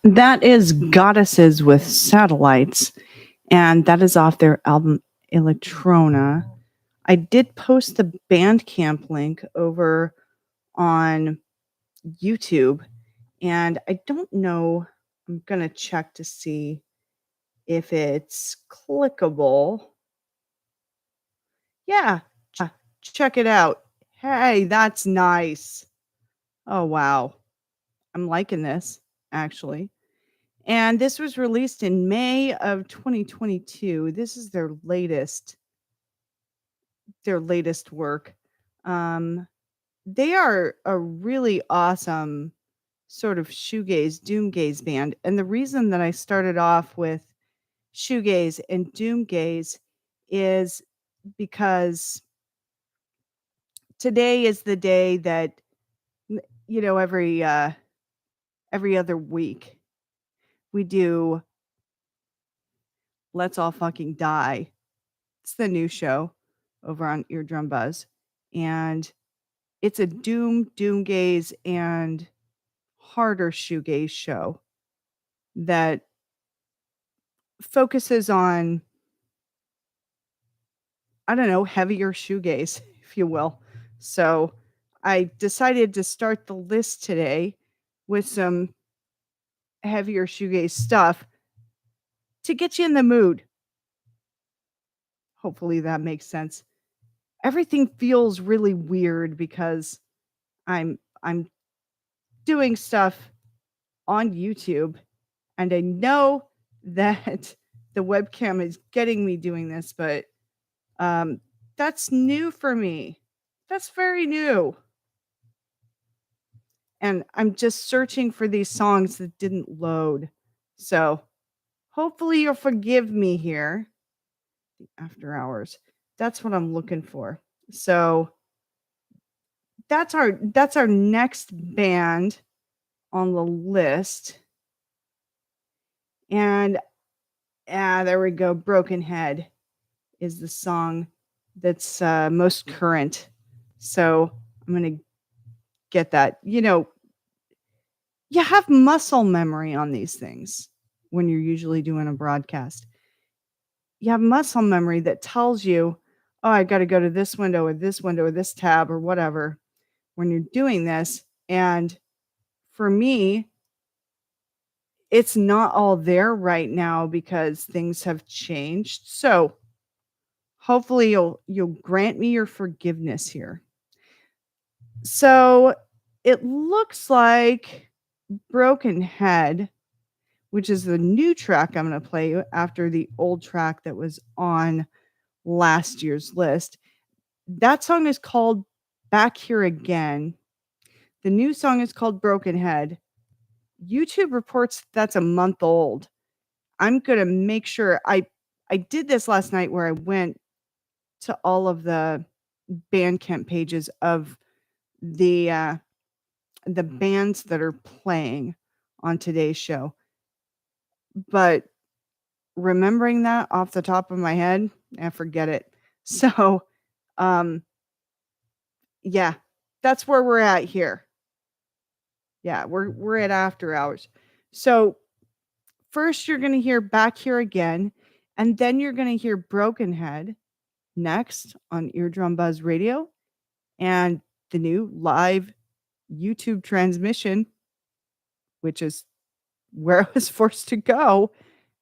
That is Goddesses with Satellites, and that is off their album Electrona. I did post the Bandcamp link over on YouTube, and I don't know, I'm going to check to see if it's clickable. Yeah, check it out. Hey, that's nice. Oh, wow. I'm liking this, actually. And this was released in May of 2022. This is their latest work. They are a really awesome sort of shoegaze, doomgaze band. And the reason that I started off with shoegaze and doomgaze is because today is the day that, you know, every other week we do Let's All Fucking Die. It's the new show over on Eardrum Buzz, and it's a doomgaze and harder shoegaze show that focuses on, I don't know, heavier shoegaze, if you will. So I decided to start the list today with some heavier shoegaze stuff to get you in the mood. Hopefully that makes sense. Everything feels really weird because I'm doing stuff on YouTube, and I know that the webcam is getting me doing this, but that's new for me. That's very new. And I'm just searching for these songs that didn't load. So hopefully you'll forgive me here. The after hours. That's what I'm looking for. So that's our next band on the list. And there we go. Broken Head is the song that's most current. So I'm going to get that. You know, you have muscle memory on these things when you're usually doing a broadcast. You have muscle memory that tells you, oh, I got to go to this window or this tab or whatever when you're doing this. And for me, it's not all there right now because things have changed. So hopefully you'll grant me your forgiveness here. So it looks like Broken Head, which is the new track I'm going to play you after the old track that was on last year's list. That song is called Back Here Again. The new song is called Broken Head. YouTube reports that's a month old. I'm going to make sure I did this last night where I went to all of the Bandcamp pages of the bands that are playing on today's show. But remembering that off the top of my head, forget it. So, yeah, that's where we're at here. Yeah, we're at after hours. So first you're going to hear Back Here Again, and then you're going to hear Broken Head next on Eardrum Buzz Radio and the new live YouTube transmission, which is where I was forced to go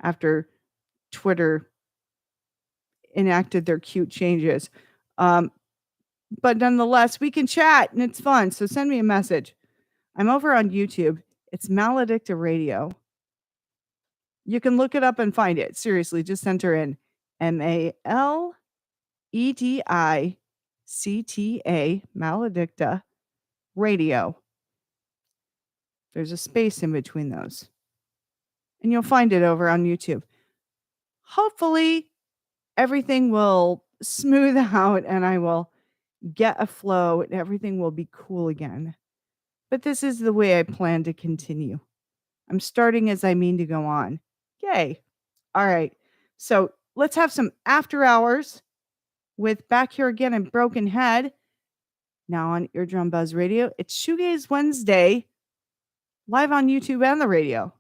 after Twitter enacted their cute changes. But nonetheless, we can chat and it's fun. So send me a message. I'm over on YouTube. It's Maledicta Radio. You can look it up and find it. Seriously, just enter in Maledicta, Maledicta radio. There's a space in between those. And you'll find it over on YouTube. Hopefully, everything will smooth out and I will get a flow and everything will be cool again. But this is the way I plan to continue. I'm starting as I mean to go on. Yay. All right. So let's have some after hours with Back Here Again and Broken Head. Now on Eardrum Buzz Radio. It's Shoegaze Wednesday, live on YouTube and the radio.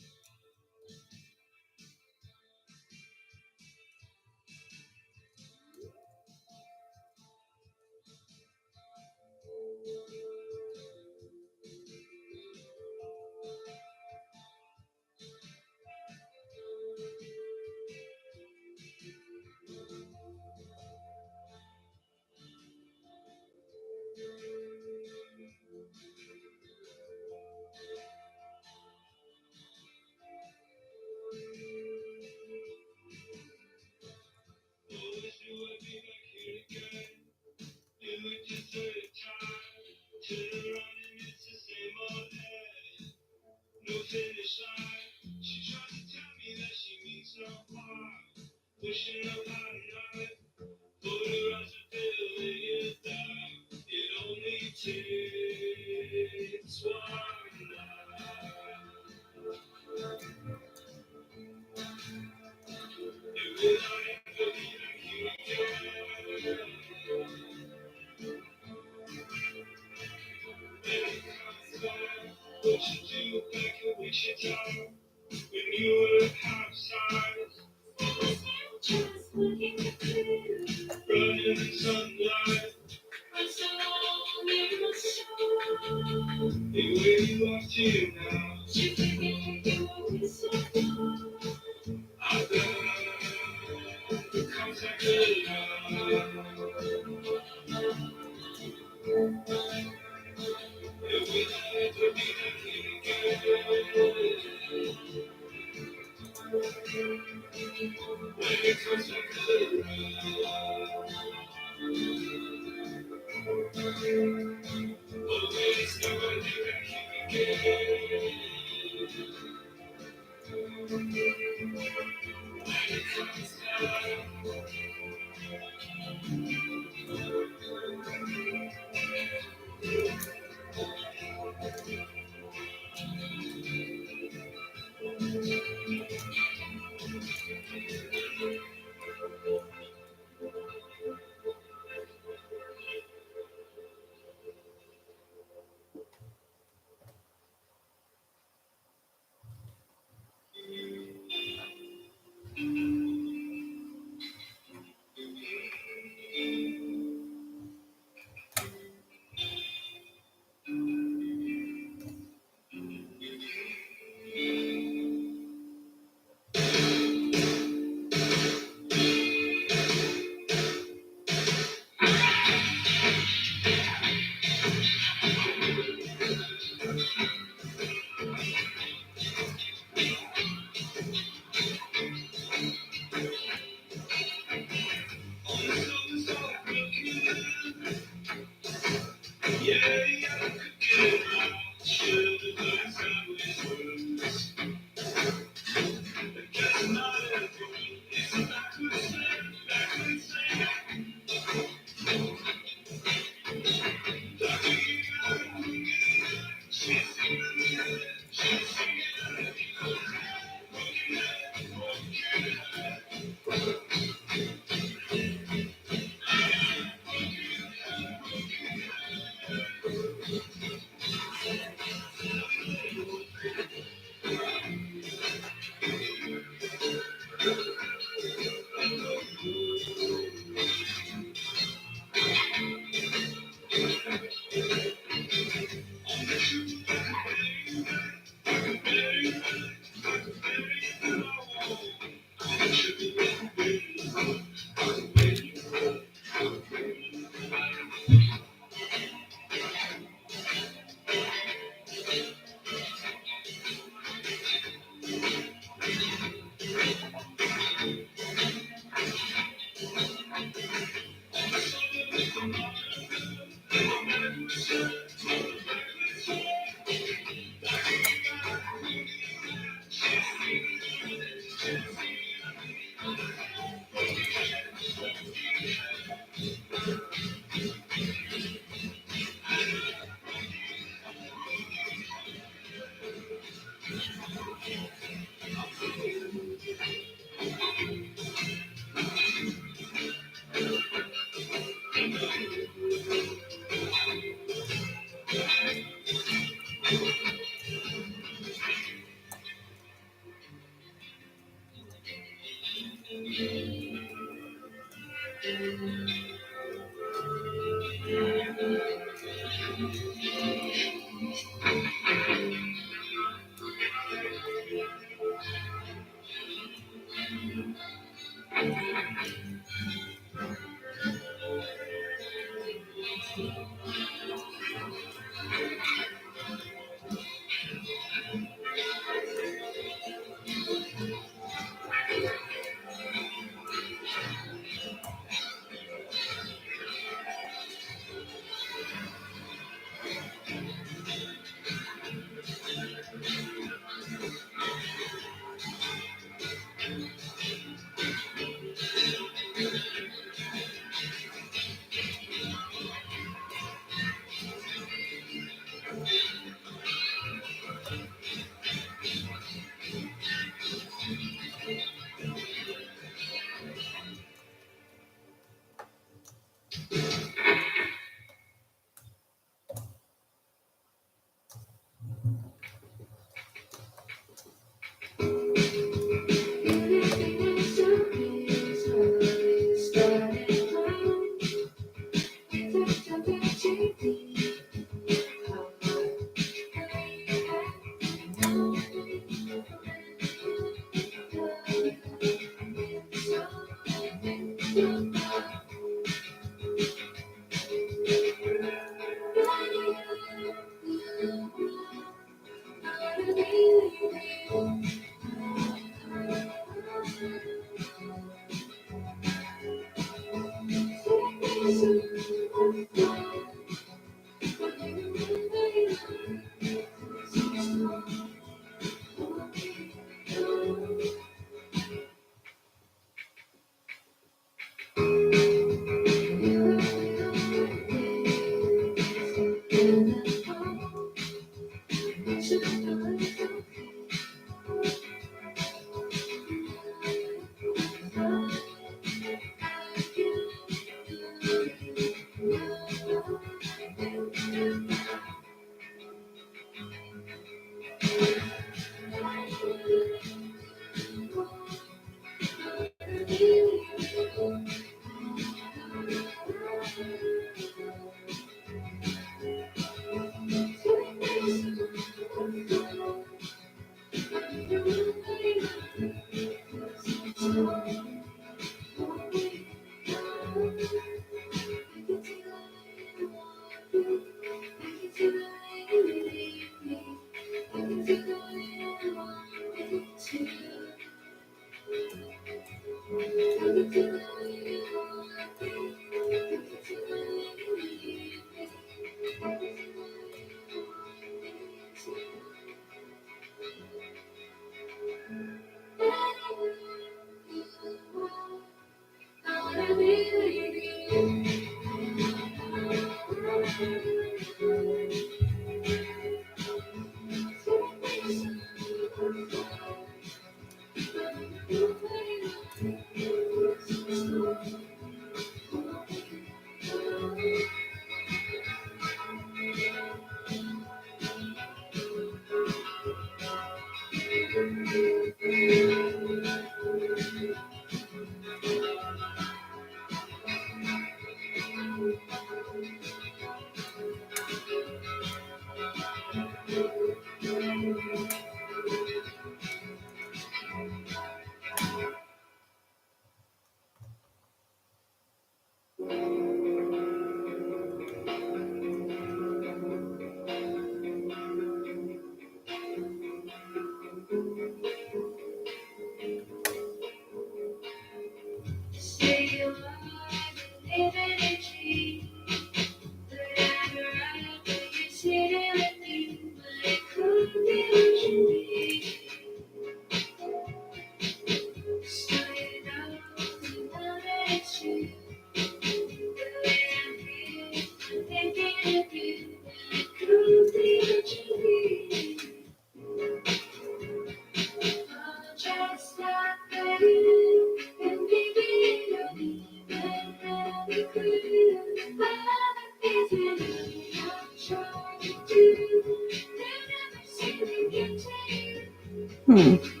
Hmm.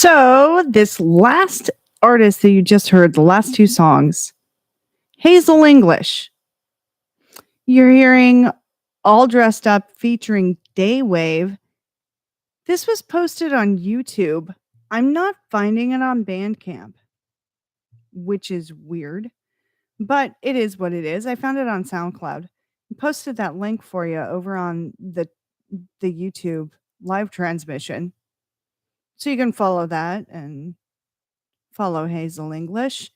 So, this last artist that you just heard, the last two songs, Hazel English. You're hearing All Dressed Up featuring Daywave. This was posted on YouTube. I'm not finding it on Bandcamp, which is weird, but it is what it is. I found it on SoundCloud. I posted that link for you over on the YouTube live transmission. So you can follow that and follow Hazel English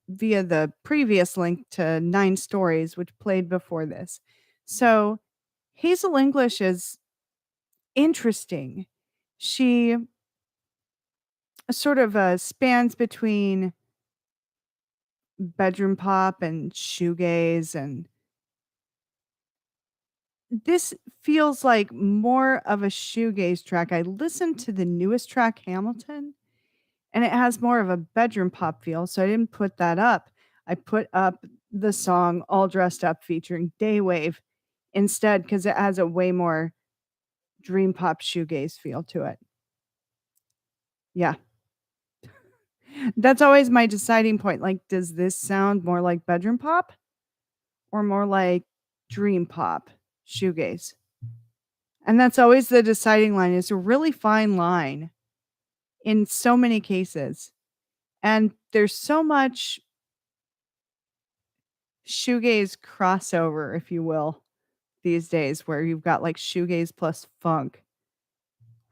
via the previous link to 9 Stories, which played before this. So Hazel English is interesting. She sort of spans between bedroom pop and shoegaze, and this feels like more of a shoegaze track. I listened to the newest track, Hamilton, and it has more of a bedroom pop feel, so I didn't put that up. I put up the song All Dressed Up featuring Daywave instead because it has a way more dream pop shoegaze feel to it. Yeah. That's always my deciding point. Like, does this sound more like bedroom pop or more like dream pop shoegaze? And that's always the deciding line. It's a really fine line in so many cases. And there's so much shoegaze crossover, if you will, these days where you've got like shoegaze plus funk,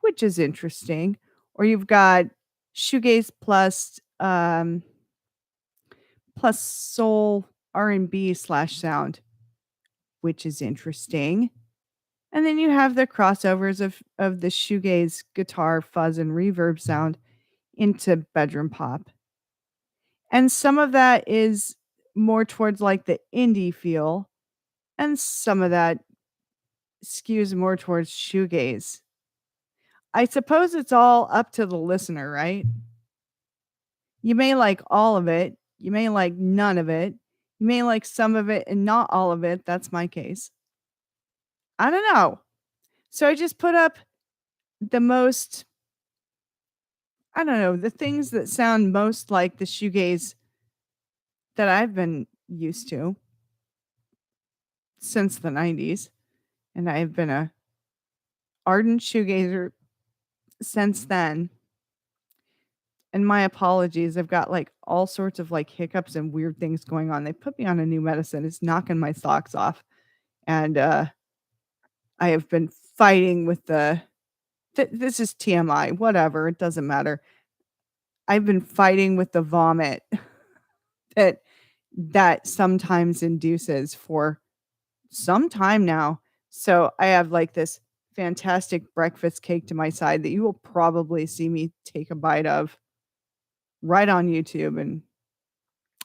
which is interesting, or you've got shoegaze plus soul R&B slash sound, which is interesting. And then you have the crossovers of the shoegaze guitar fuzz and reverb sound into bedroom pop. And some of that is more towards like the indie feel, and some of that skews more towards shoegaze. I suppose it's all up to the listener, right? You may like all of it, you may like none of it, you may like some of it and not all of it. That's my case. I don't know. So I just put up the most, I don't know, the things that sound most like the shoegaze that I've been used to since the 90s. And I've been a ardent shoegazer since then. And my apologies, I've got like all sorts of like hiccups and weird things going on. They put me on a new medicine. It's knocking my socks off. And I have been fighting with this is TMI, whatever, it doesn't matter. I've been fighting with the vomit that sometimes induces for some time now. So I have like this fantastic breakfast cake to my side that you will probably see me take a bite of right on YouTube, and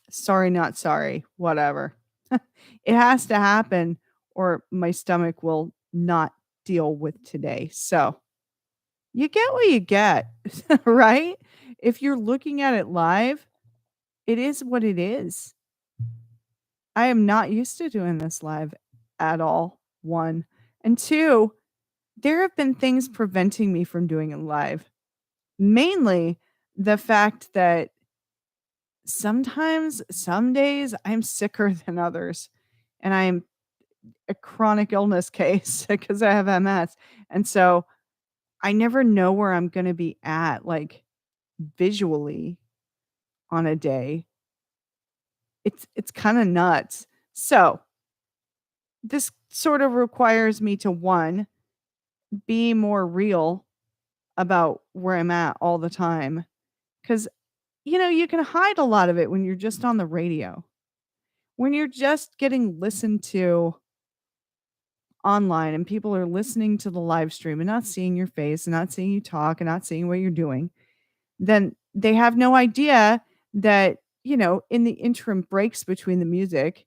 sorry not sorry, whatever. It has to happen or my stomach will not deal with today. So, you get what you get, right? If you're looking at it live, it is what it is. I am not used to doing this live at all, 1. And 2, there have been things preventing me from doing it live. Mainly the fact that sometimes, some days, I'm sicker than others, and I'm a chronic illness case because I have MS, and so I never know where I'm gonna be at, like, visually on a day. It's kinda nuts. So, this sort of requires me to, 1, be more real about where I'm at all the time, because you can hide a lot of it when you're just on the radio. When you're just getting listened to online and people are listening to the live stream and not seeing your face and not seeing you talk and not seeing what you're doing, then they have no idea that, in the interim breaks between the music,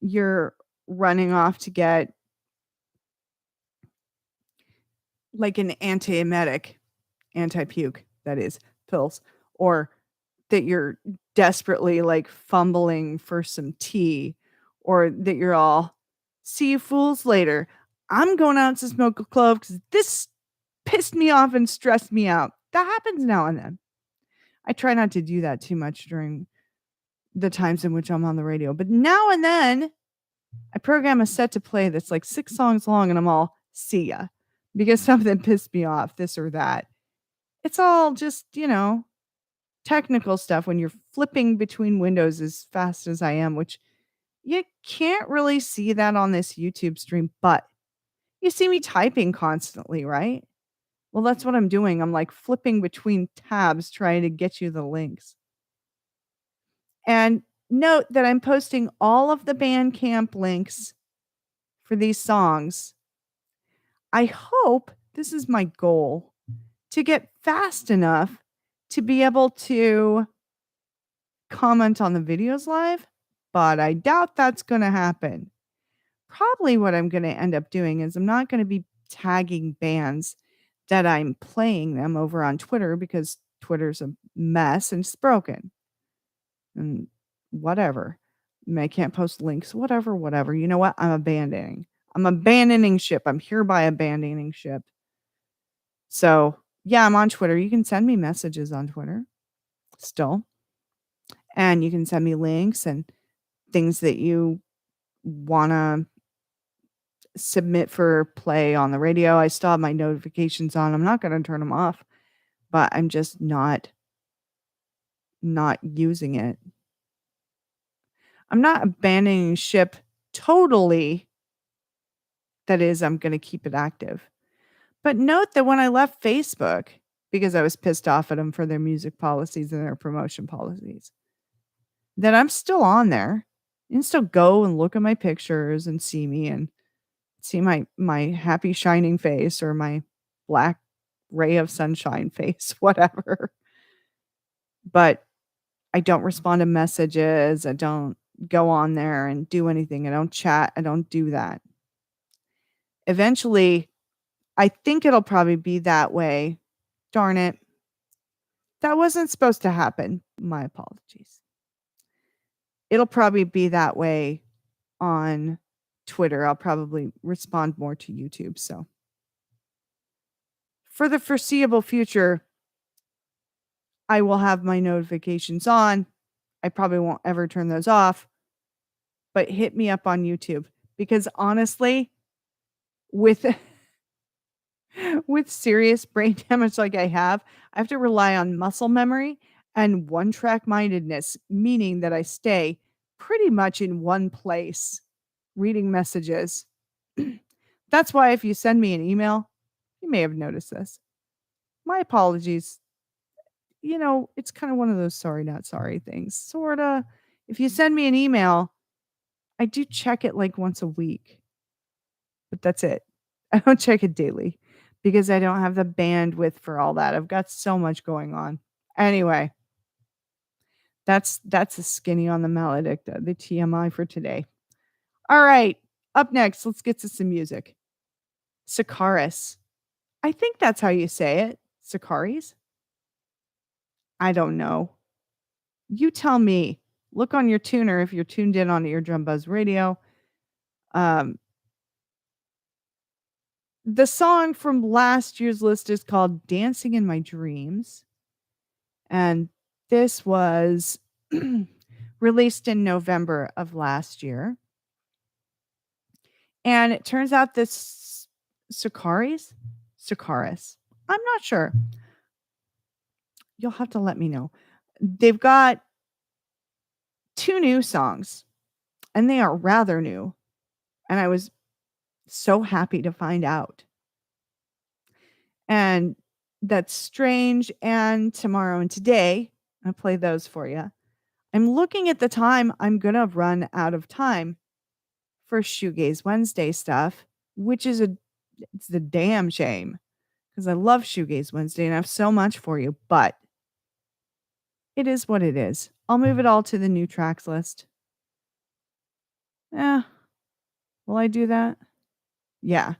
you're running off to get like an antiemetic, anti-puke, that is, pills, or that you're desperately like fumbling for some tea, or that you're all, see you fools later. I'm going out to smoke a clove because this pissed me off and stressed me out. That happens now and then. I try not to do that too much during the times in which I'm on the radio, but now and then I program a set to play that's like 6 songs long and I'm all, "See ya," because something pissed me off, this or that. It's all just, technical stuff when you're flipping between windows as fast as I am, which you can't really see that on this YouTube stream, but you see me typing constantly, right? Well, that's what I'm doing. I'm like flipping between tabs trying to get you the links. And note that I'm posting all of the Bandcamp links for these songs. I hope this is my goal to get fast enough to be able to comment on the videos live, but I doubt that's going to happen. Probably what I'm going to end up doing is I'm not going to be tagging bands that I'm playing them over on Twitter because Twitter's a mess and it's broken. And whatever. I can't post links, whatever. You know what? I'm abandoning ship. I'm hereby abandoning ship. So, yeah, I'm on Twitter. You can send me messages on Twitter still. And you can send me links and things that you want to submit for play on the radio. I still have my notifications on. I'm not going to turn them off, but I'm just not using it. I'm not abandoning ship totally. That is, I'm going to keep it active. But note that when I left Facebook, because I was pissed off at them for their music policies and their promotion policies, that I'm still on there. You can still go and look at my pictures and see me and see my happy shining face or my black ray of sunshine face, whatever. But I don't respond to messages. I don't go on there and do anything. I don't chat. I don't do that. Eventually, I think it'll probably be that way. Darn it. That wasn't supposed to happen. My apologies. It'll probably be that way on Twitter. I'll probably respond more to YouTube. So, for the foreseeable future, I will have my notifications on. I probably won't ever turn those off. But hit me up on YouTube because honestly, with with serious brain damage like I have to rely on muscle memory and one track mindedness, meaning that I stay pretty much in one place reading messages. That's why if you send me an email, you may have noticed this. My apologies. It's kind of one of those sorry, not sorry things. Sorta. If you send me an email, I do check it like once a week, but that's it. I don't check it daily because I don't have the bandwidth for all that. I've got so much going on. Anyway, that's a skinny on the maledicta, the TMI for today. All right, up next, let's get to some music. Sikaris. I think that's how you say it. Sikaris? I don't know. You tell me. Look on your tuner if you're tuned in on Eardrum Buzz Radio. The song from last year's list is called Dancing in My Dreams. And this was released in November of last year. And it turns out this Sikaris? Sikaris. I'm not sure. You'll have to let me know. They've got 2 new songs, and they are rather new. And I was so happy to find out. And that's Strange and Tomorrow and Today. I play those for you. I'm looking at the time. I'm going to run out of time for Shoegaze Wednesday stuff, which is it's a damn shame because I love Shoegaze Wednesday and I have so much for you, but it is what it is. I'll move it all to the new tracks list. Yeah. Will I do that? Yeah.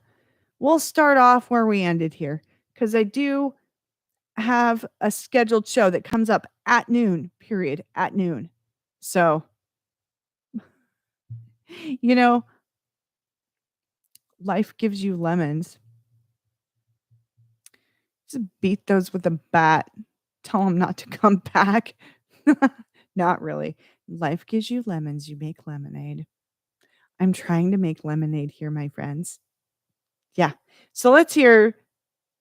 We'll start off where we ended here because I do have a scheduled show that comes up at noon, period, at noon. So, life gives you lemons. Just beat those with a bat. Tell them not to come back. Not really. Life gives you lemons, you make lemonade. I'm trying to make lemonade here, my friends. Yeah. So let's hear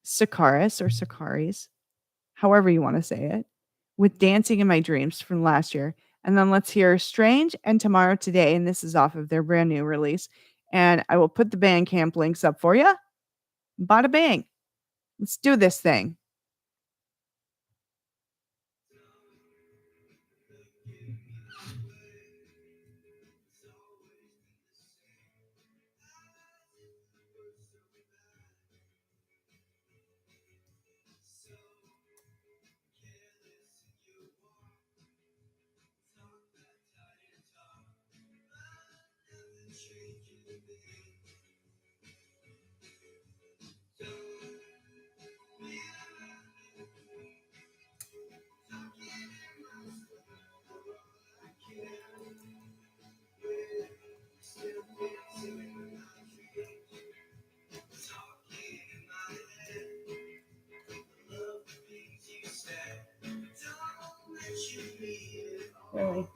Sakaris or Sakaris, however you want to say it, with Dancing in My Dreams from last year. And then let's hear Strange and Tomorrow Today. And this is off of their brand new release. And I will put the Bandcamp links up for you. Bada bang. Let's do this thing. Really?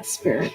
Spirit.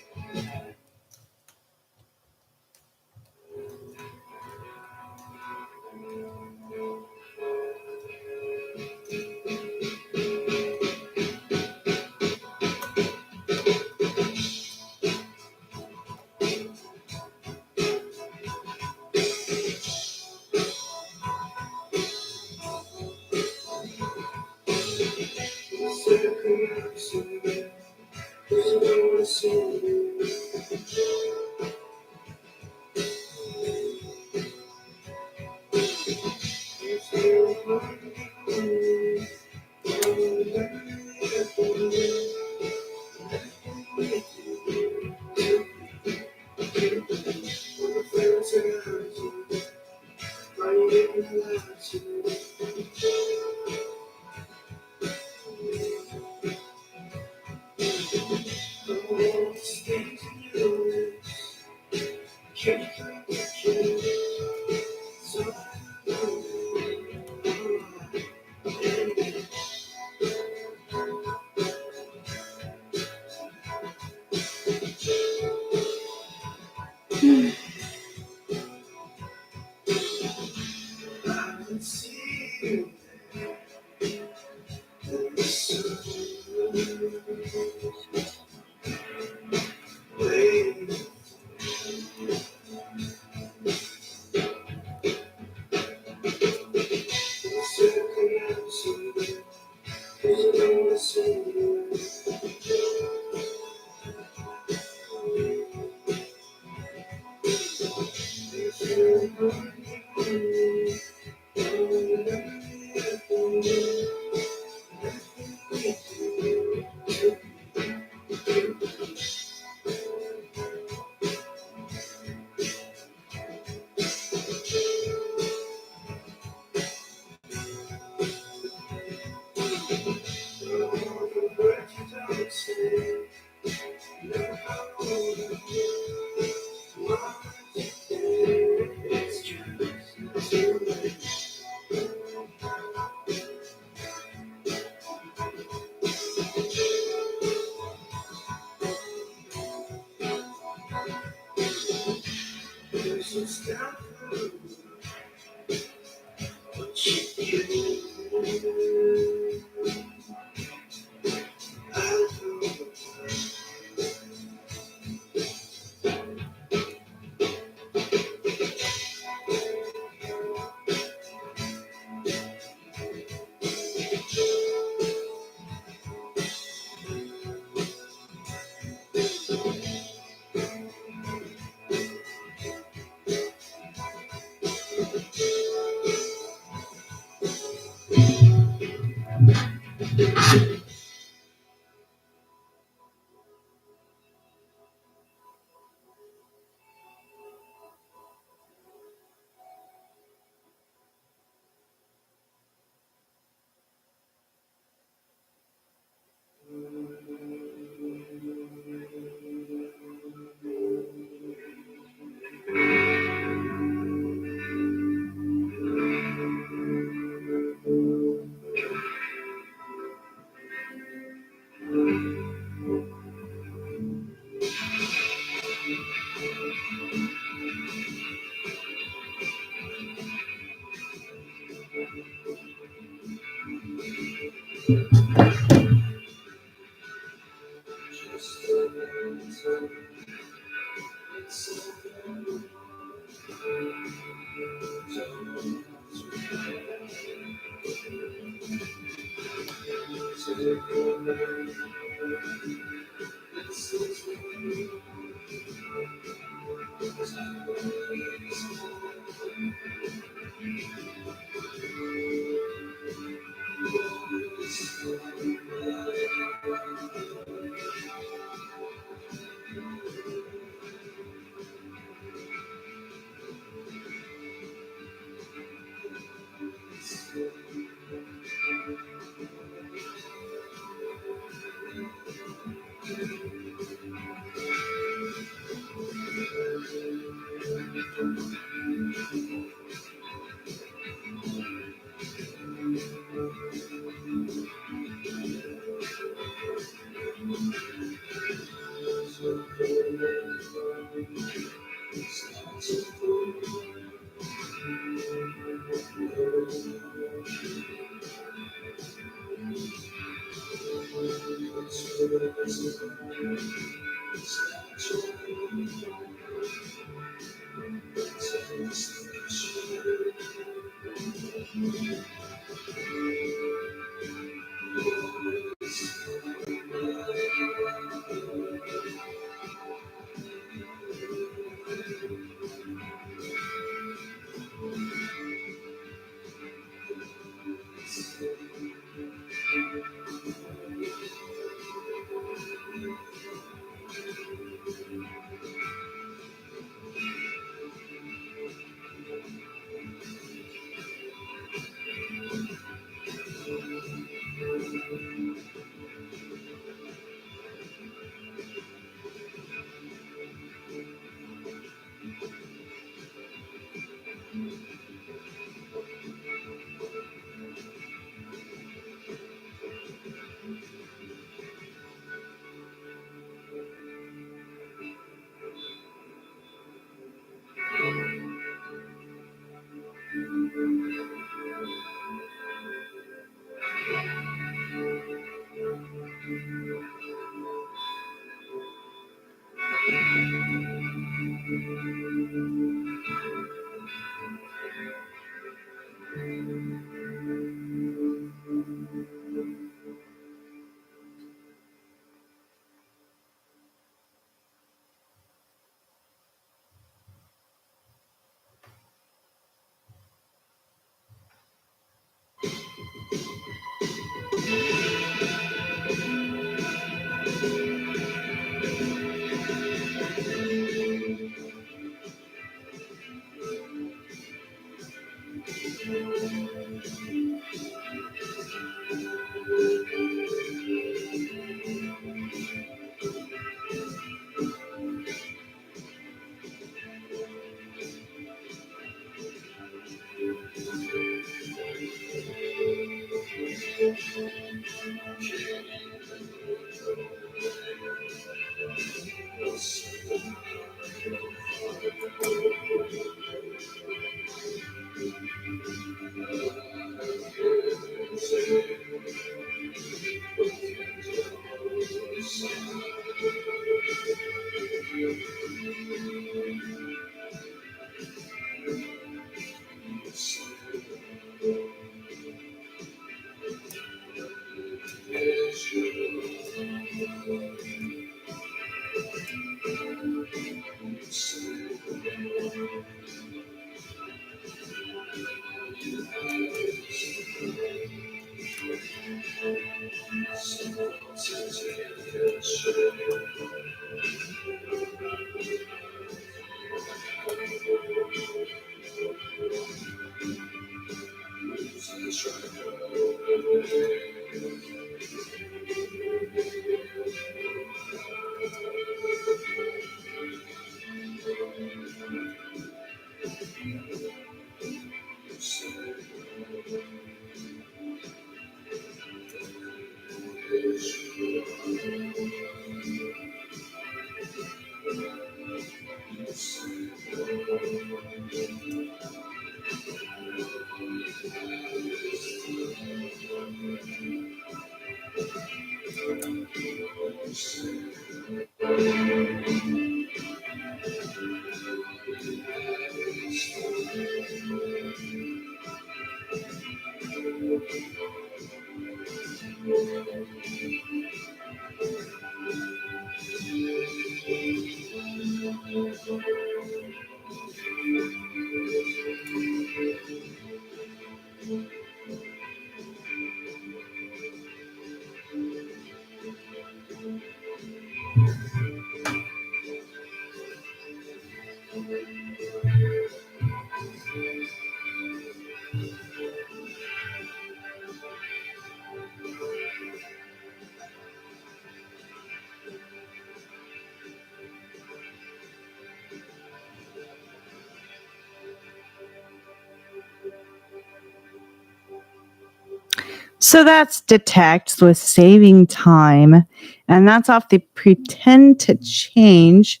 So that's Detect with Saving Time, and that's off the Pretend to Change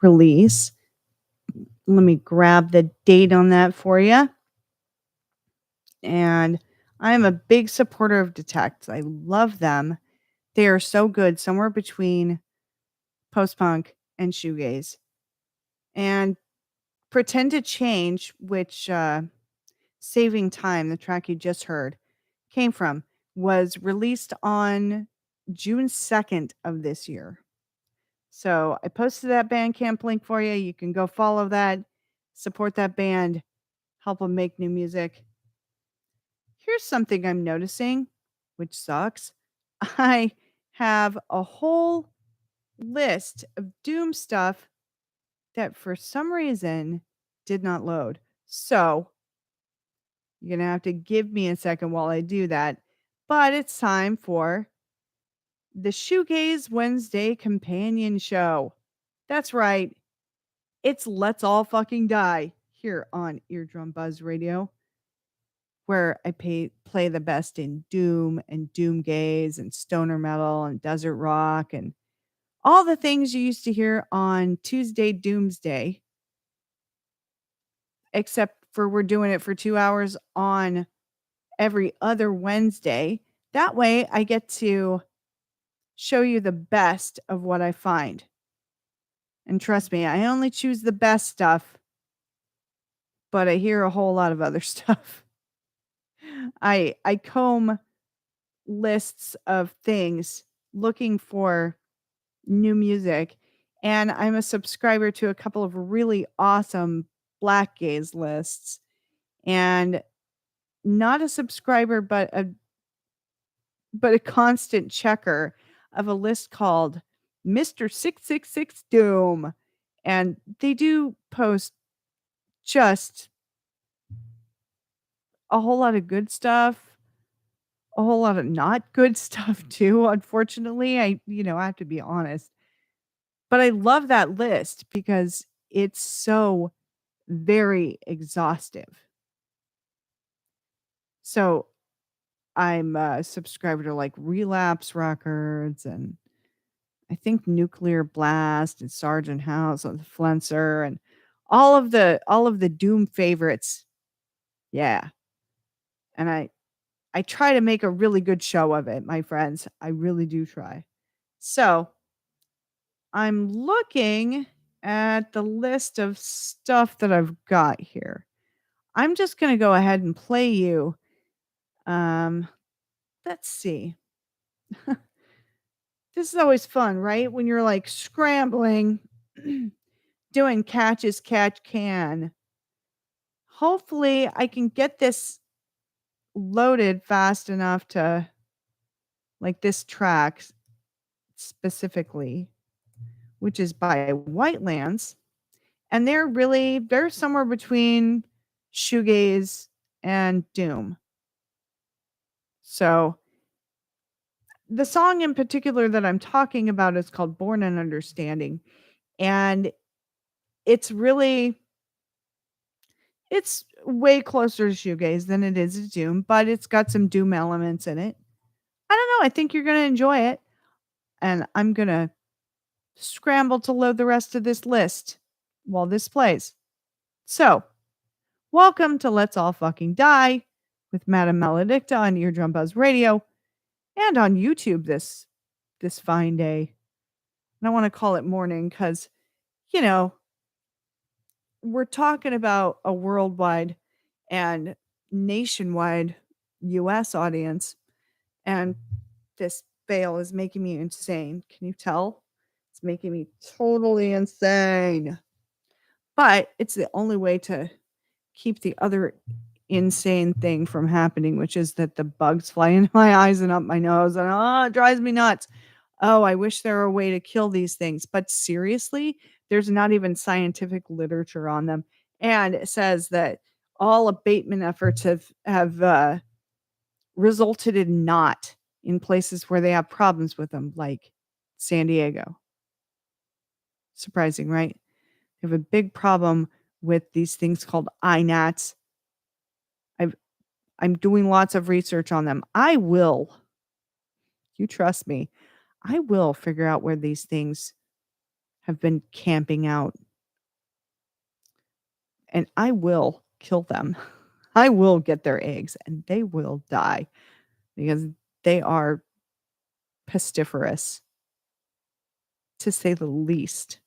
release. Let me grab the date on that for you. And I am a big supporter of Detect. I love them. They are so good, somewhere between post-punk and shoegaze. And Pretend to Change, which Saving Time, the track you just heard, came from, was released on June 2nd of this year. So I posted that Bandcamp link for you. You can go follow that, support that band, help them make new music. Here's something I'm noticing, which sucks. I have a whole list of Doom stuff that for some reason did not load. So you're going to have to give me a second while I do that. But it's time for the Shoegaze Wednesday companion show. That's right. It's Let's All Fucking Die here on Eardrum Buzz Radio, where I play the best in Doom and Doomgaze and stoner metal and desert rock and all the things you used to hear on Tuesday Doomsday, except for we're doing it for 2 hours on every other Wednesday. That way I get to show you the best of what I find. And trust me, I only choose the best stuff, but I hear a whole lot of other stuff. I comb lists of things looking for new music, and I'm a subscriber to a couple of really awesome black gaze lists, and not a subscriber, but a constant checker of a list called Mr. 666 Doom. And they do post just a whole lot of good stuff, a whole lot of not good stuff too, unfortunately. I have to be honest. But I love that list because it's so very exhaustive. So I'm a subscriber to like Relapse Records and I think Nuclear Blast and Sergeant House and Flenser and all of the Doom favorites. Yeah. And I try to make a really good show of it, my friends. I really do try. So, I'm looking at the list of stuff that I've got here. I'm just going to go ahead and play you um let's see. This is always fun, right? When you're like scrambling doing catch as catch can. Hopefully, I can get this loaded fast enough to like this track specifically, which is by Whitelands, and they're somewhere between shoegaze and doom. So, the song in particular that I'm talking about is called Born in Understanding, and it's really it's way closer to shoegaze than it is to doom, but it's got some doom elements in it. I don't know, I think you're gonna enjoy it, and I'm gonna scramble to load the rest of this list while this plays. So, welcome to Let's All Fucking Die with Madame Maledicta on Eardrum Buzz Radio and on YouTube this fine day. And I want to call it morning because, you know, we're talking about a worldwide and nationwide US audience, and this fail is making me insane. Can you tell? It's making me totally insane. But it's the only way to keep the other insane thing from happening, which is that the bugs fly into my eyes and up my nose, and it drives me nuts. Oh, I wish there were a way to kill these things. But seriously, there's not even scientific literature on them. And it says that all abatement efforts have resulted in naught in places where they have problems with them, like San Diego. Surprising, right? They have a big problem with these things called INATs. I'm doing lots of research on them. You trust me, I will figure out where these things have been camping out, and I will kill them. I will get their eggs and they will die because they are pestiferous, to say the least.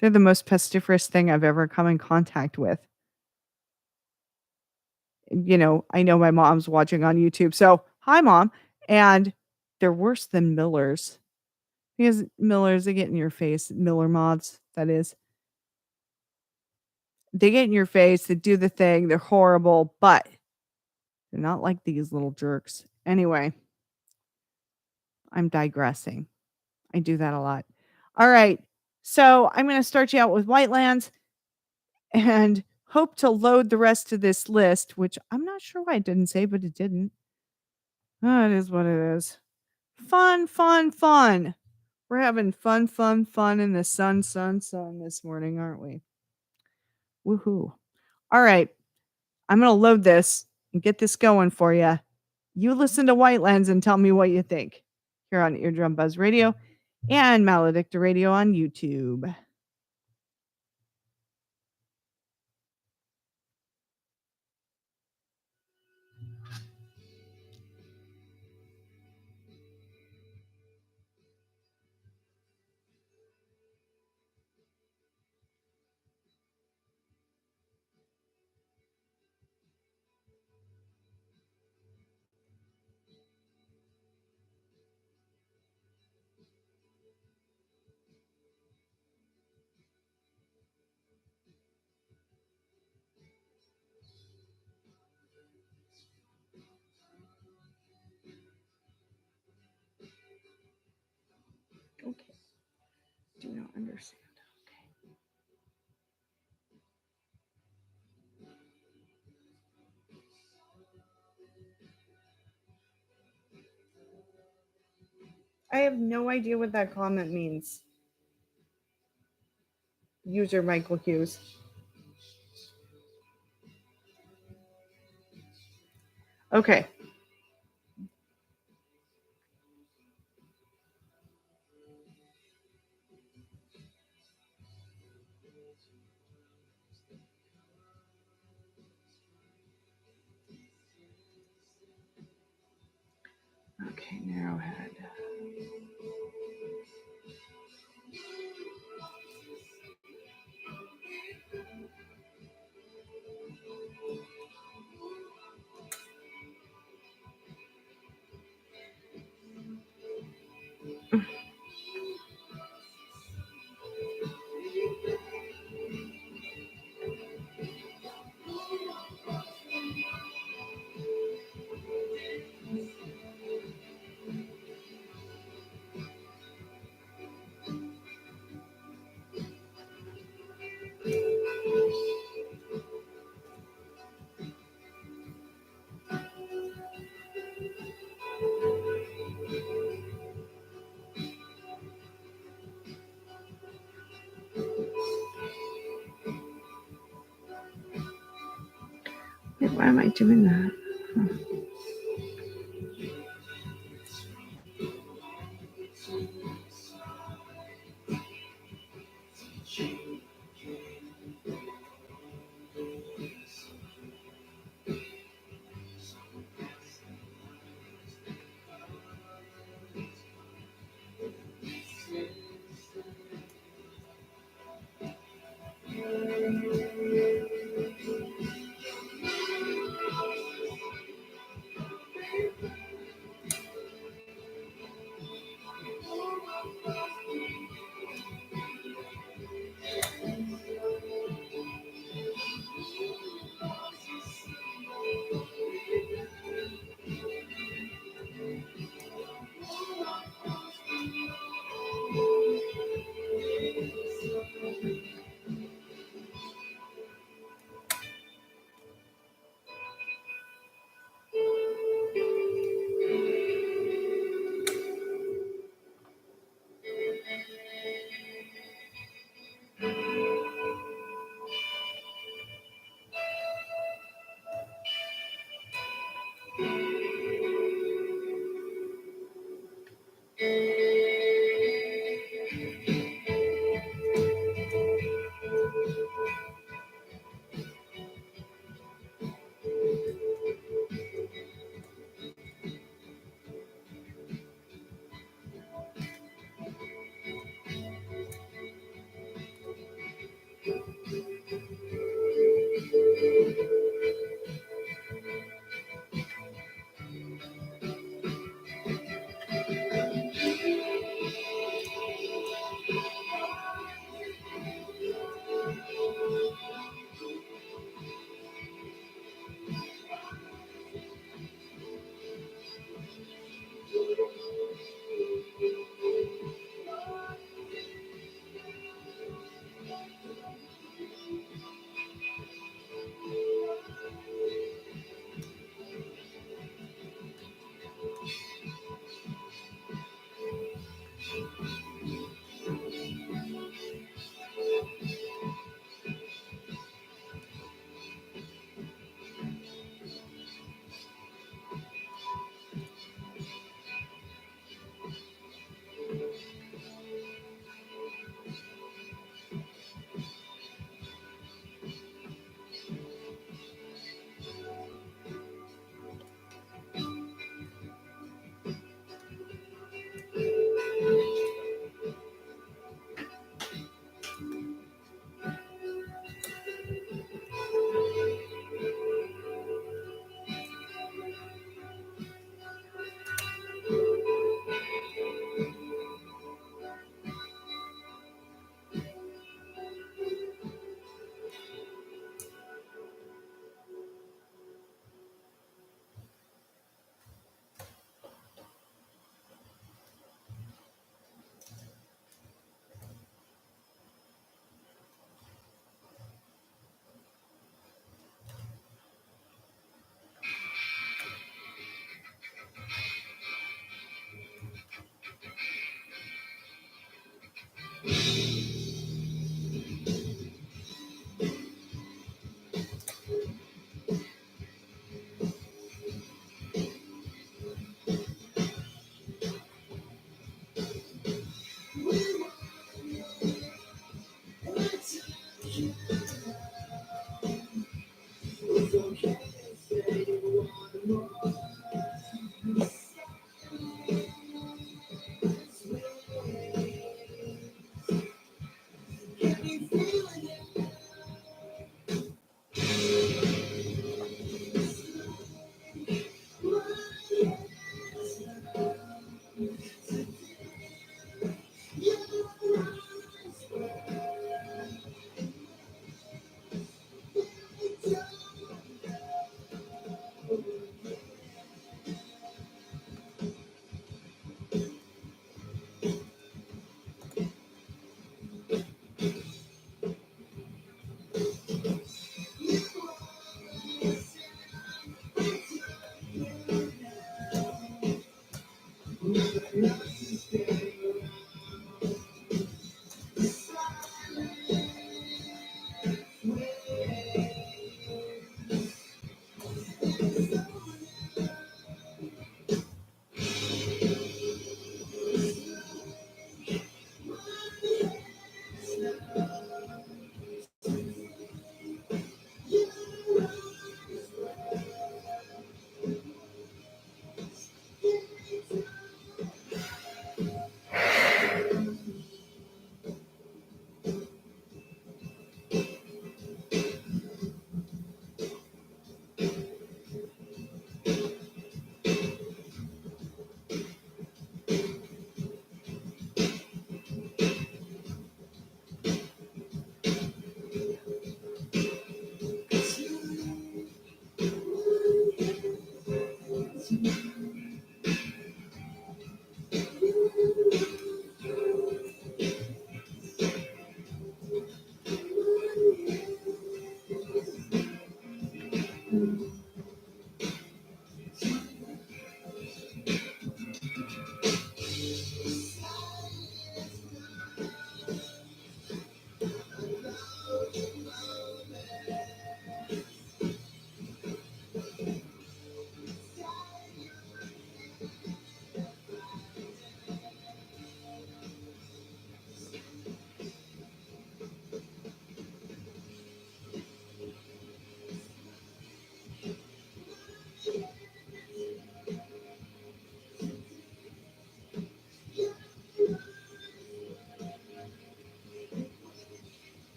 They're the most pestiferous thing I've ever come in contact with. I know my mom's watching on YouTube. So, hi, Mom. And they're worse than Millers. Because Millers, they get in your face. Miller moths, that is. They get in your face. They do the thing. They're horrible, but they're not like these little jerks. Anyway, I'm digressing. I do that a lot. All right. So I'm going to start you out with Whitelands and hope to load the rest of this list, which I'm not sure why it didn't say, but it didn't. Oh, it is what it is. Fun, fun, fun. We're having fun, fun, fun in the sun this morning, aren't we? Woohoo. All right. I'm going to load this and get this going for you. You listen to Whitelands and tell me what you think here on Eardrum Buzz Radio and Maledicta Radio on YouTube. I have no idea what that comment means. User Michael Hughes. Okay. Okay, Narrowhead. Wait, why am I doing that?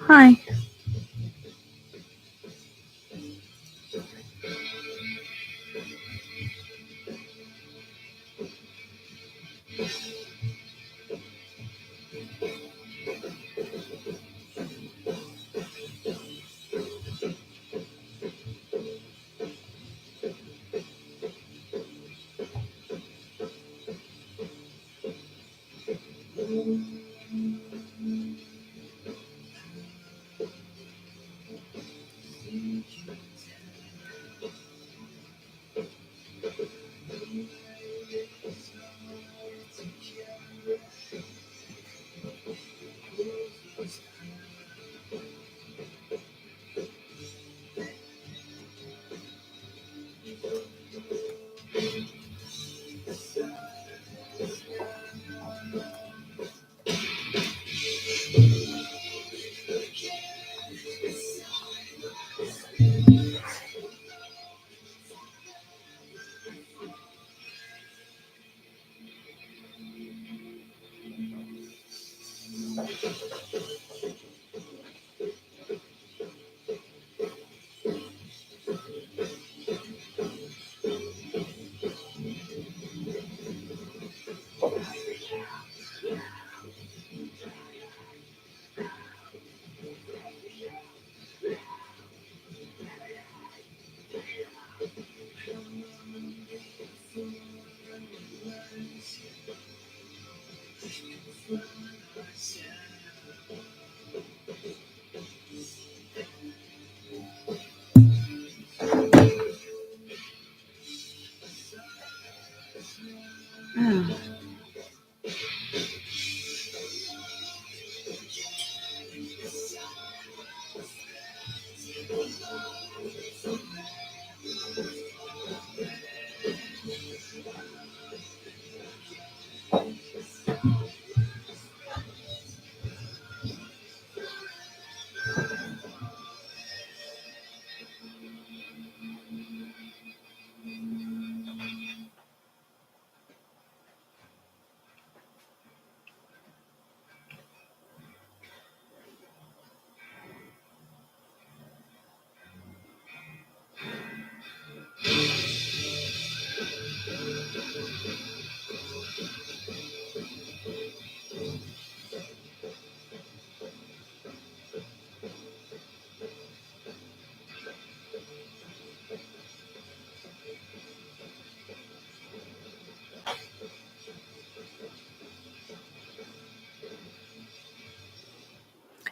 Hi.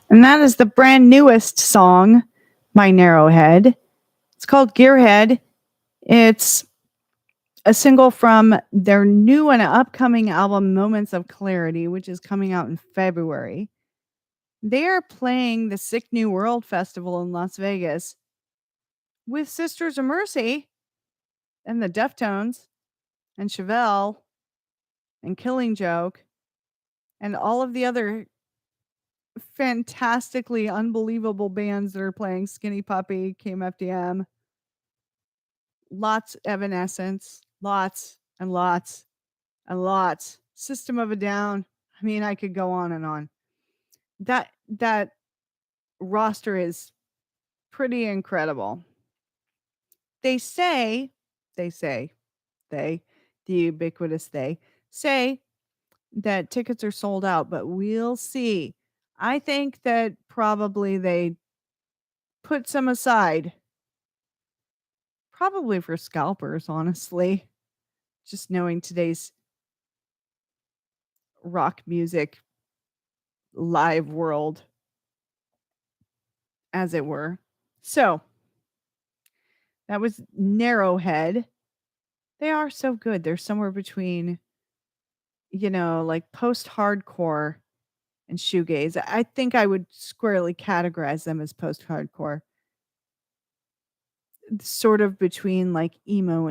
And that is the brand newest song by Narrowhead. It's called Gearhead. It's a single from their new and upcoming album, Moments of Clarity, which is coming out in February. They are playing the Sick New World Festival in Las Vegas with Sisters of Mercy and the Deftones and Chevelle and Killing Joke and all of the other fantastically unbelievable bands that are playing. Skinny Puppy, KMFDM, lots Evanescence, lots and lots and lots. System of a Down. I mean, I could go on and on. That roster is pretty incredible. They say, the ubiquitous they say that tickets are sold out, but we'll see. I think that probably they put some aside, probably for scalpers, honestly. Just knowing today's rock music live world, as it were. So that was Narrowhead. They are so good. They're somewhere between, like post hardcore and shoegaze. I think I would squarely categorize them as post hardcore. Sort of between like emo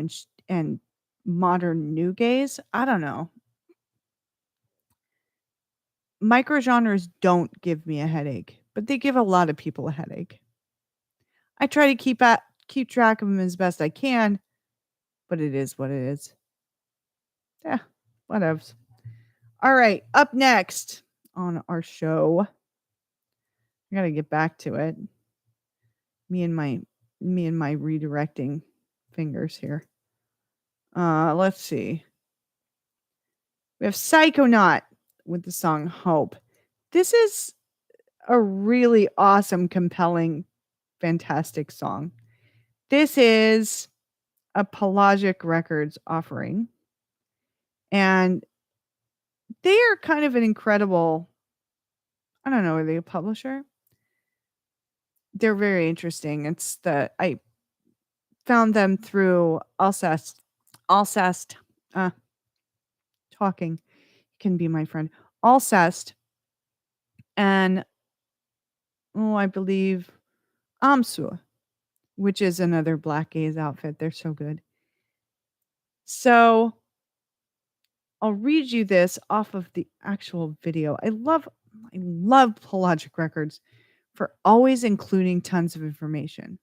and modern new gaze. I don't know. Microgenres don't give me a headache, but they give a lot of people a headache. I try to keep track of them as best I can, but it is what it is. Yeah, whatevs. All right, up next on our show, I gotta get back to it. Me and my redirecting fingers here. Let's see. We have Psychonaut with the song Hope. This is a really awesome, compelling, fantastic song. This is a Pelagic Records offering. And they are kind of an incredible, I don't know, are they a publisher? They're very interesting. I found them through Alcest. Alcest, talking can be my friend. Alcest, and I believe Amsur, which is another Black Gaze outfit. They're so good. So I'll read you this off of the actual video. I love Pelagic Records for always including tons of information.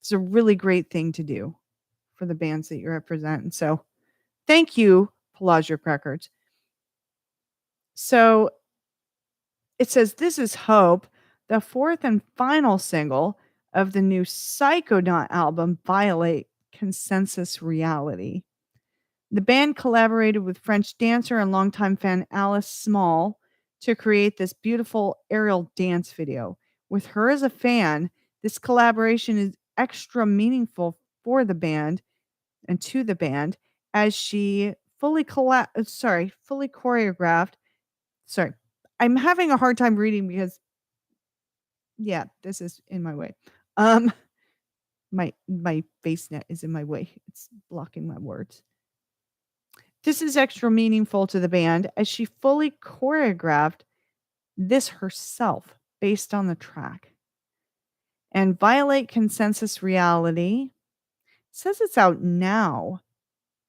It's a really great thing to do for the bands that you represent. And so thank you, Pelagic Records. So It says, "This is Hope, the fourth and final single of the new Psychonaut album, Violate Consensus Reality." The band collaborated with French dancer and longtime fan Alice Small to create this beautiful aerial dance video. With her as a fan, this collaboration is extra meaningful for the band and to the band as she fully choreographed. Sorry. I'm having a hard time reading because yeah, this is in my way. Um my face net is in my way. It's blocking my words. This is extra meaningful to the band as she fully choreographed this herself based on the track. And Violate Consensus Reality says it's out now.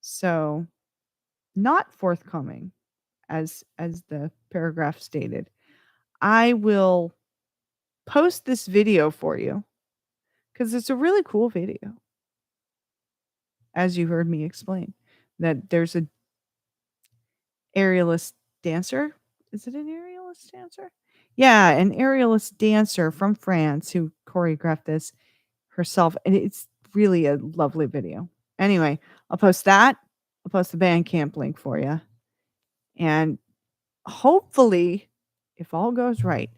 So not forthcoming as the paragraph stated. I will post this video for you cuz it's a really cool video. As you heard me explain that there's a aerialist dancer. Is it an aerialist dancer? Yeah, an aerialist dancer from France who choreographed this herself, and it's really a lovely video. Anyway, I'll post that. I'll post the Bandcamp link for you, and hopefully, if all goes right,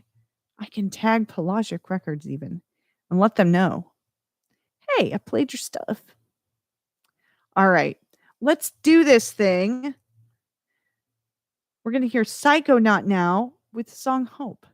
I can tag Pelagic Records even and let them know, "Hey, I played your stuff." All right, let's do this thing. We're gonna hear Psychonaut now with the song "Hope."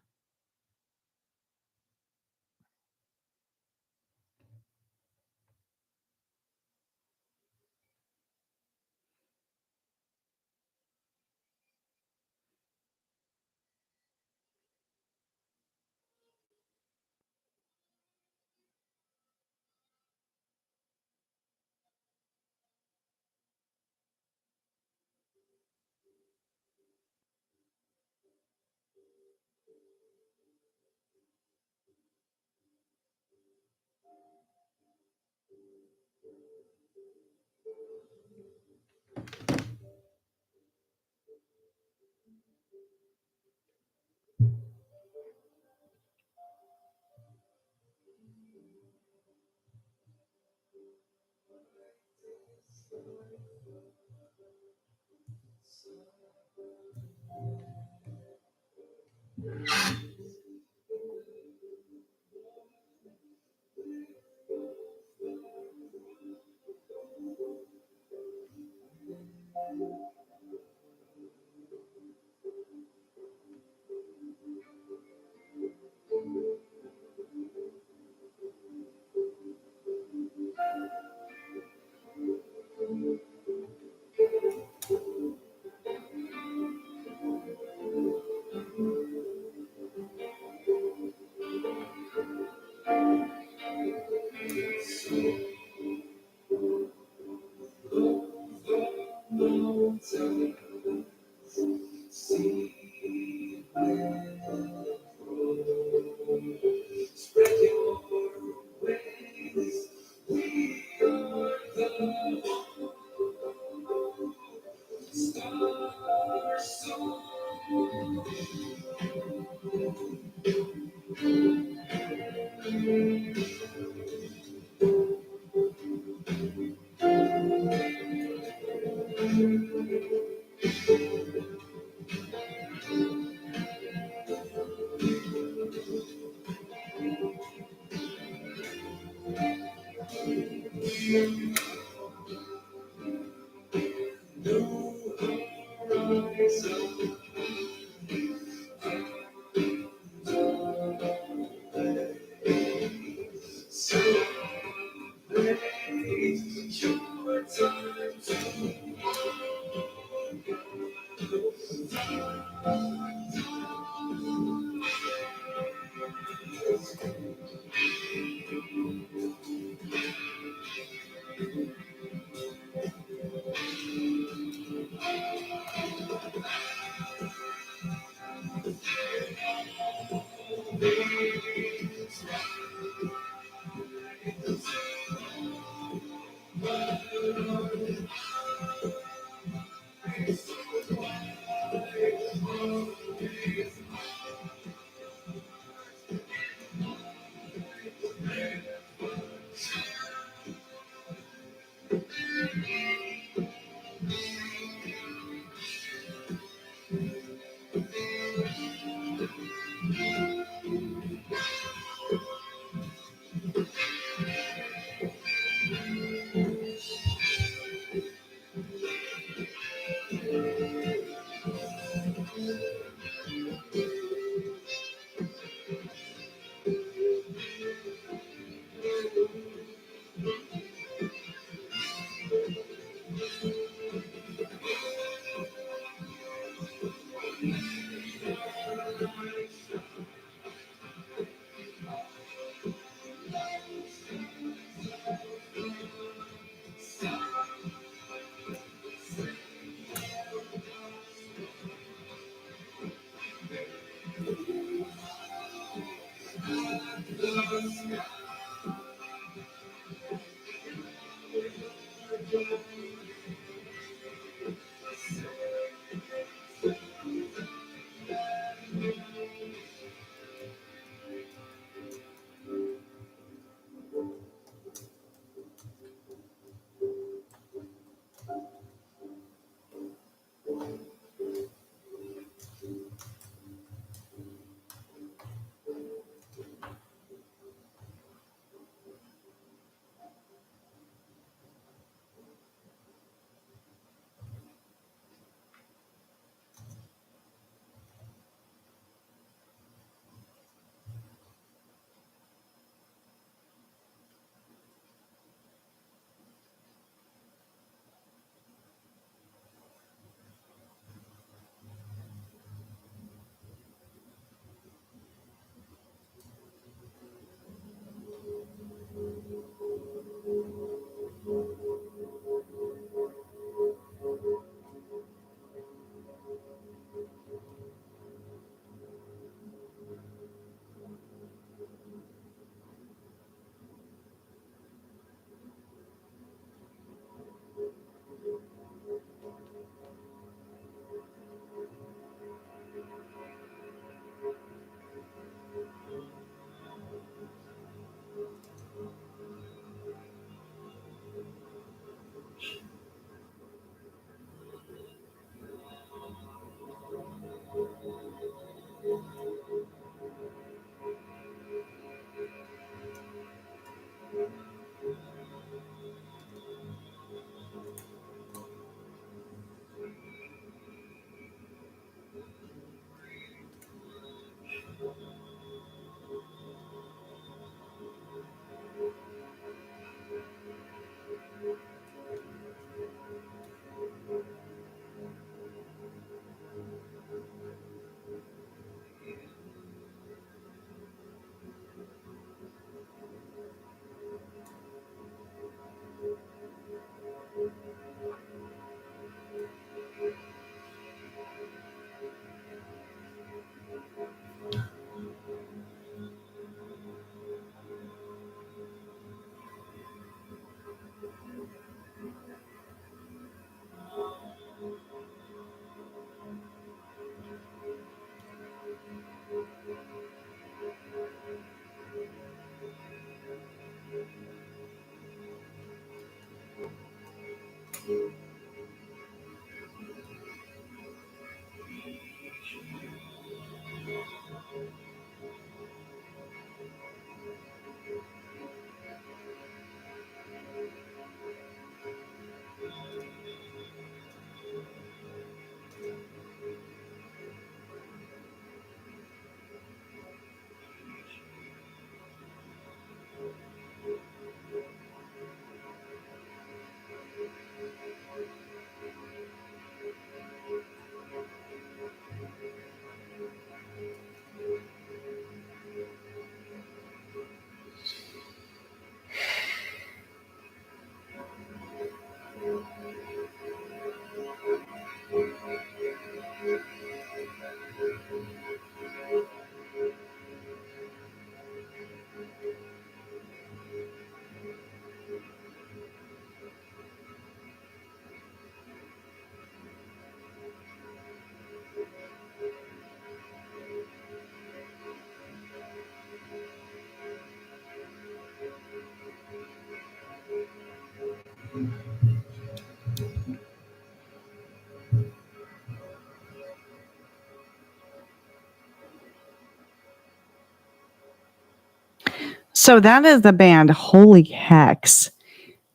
So that is the band Holy Hex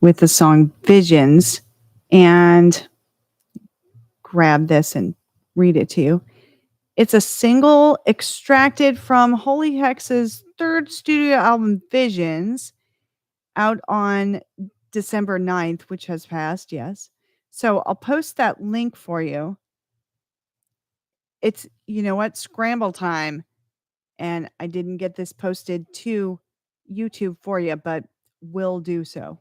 with the song Visions. And grab this and read it to you. It's a single extracted from Holy Hex's third studio album, Visions, out on December 9th, which has passed, yes. So I'll post that link for you. It's, you know what, scramble time. And I didn't get this posted to YouTube for you, but will do so.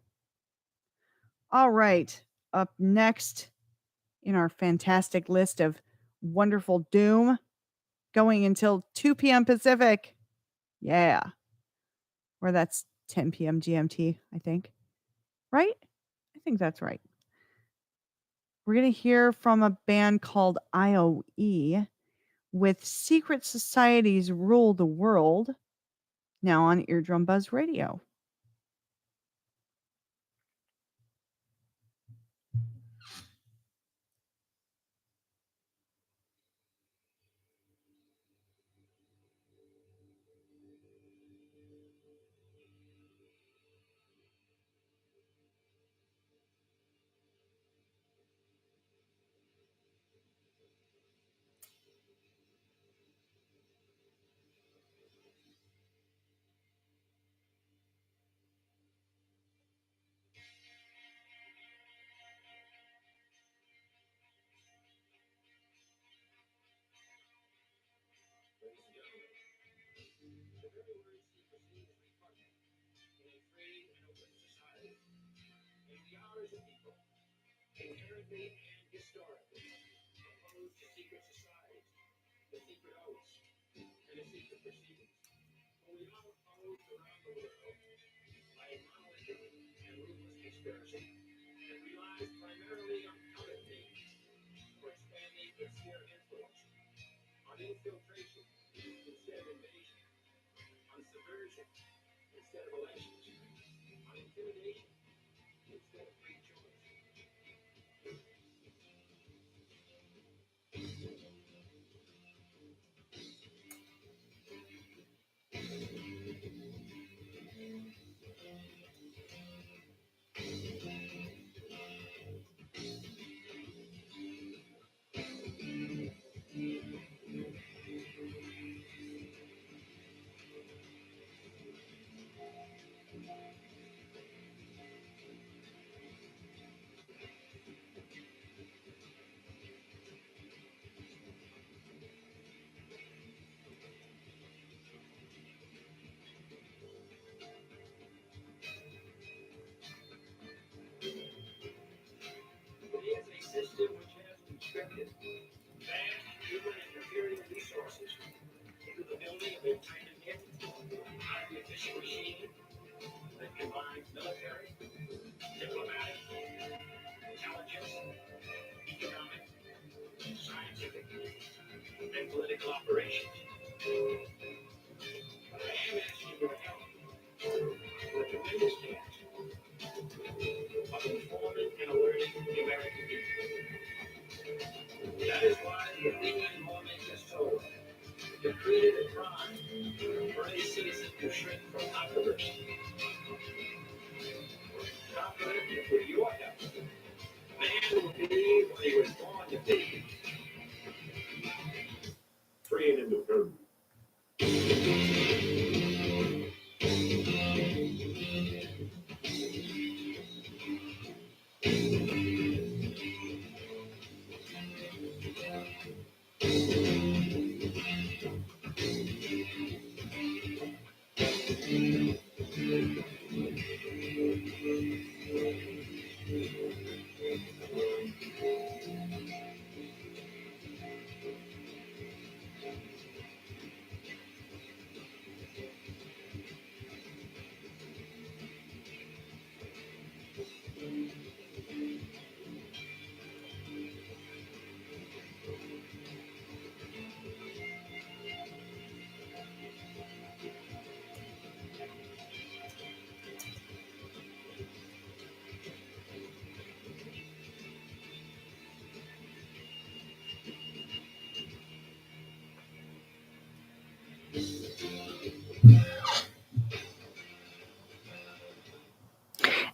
All right. Up next in our fantastic list of wonderful doom, going until 2 p.m. Pacific. Yeah. Or that's 10 p.m. GMT, I think. Right? I think that's right. We're going to hear from a band called IOE with Secret Societies Rule the World, now on Eardrum Buzz Radio.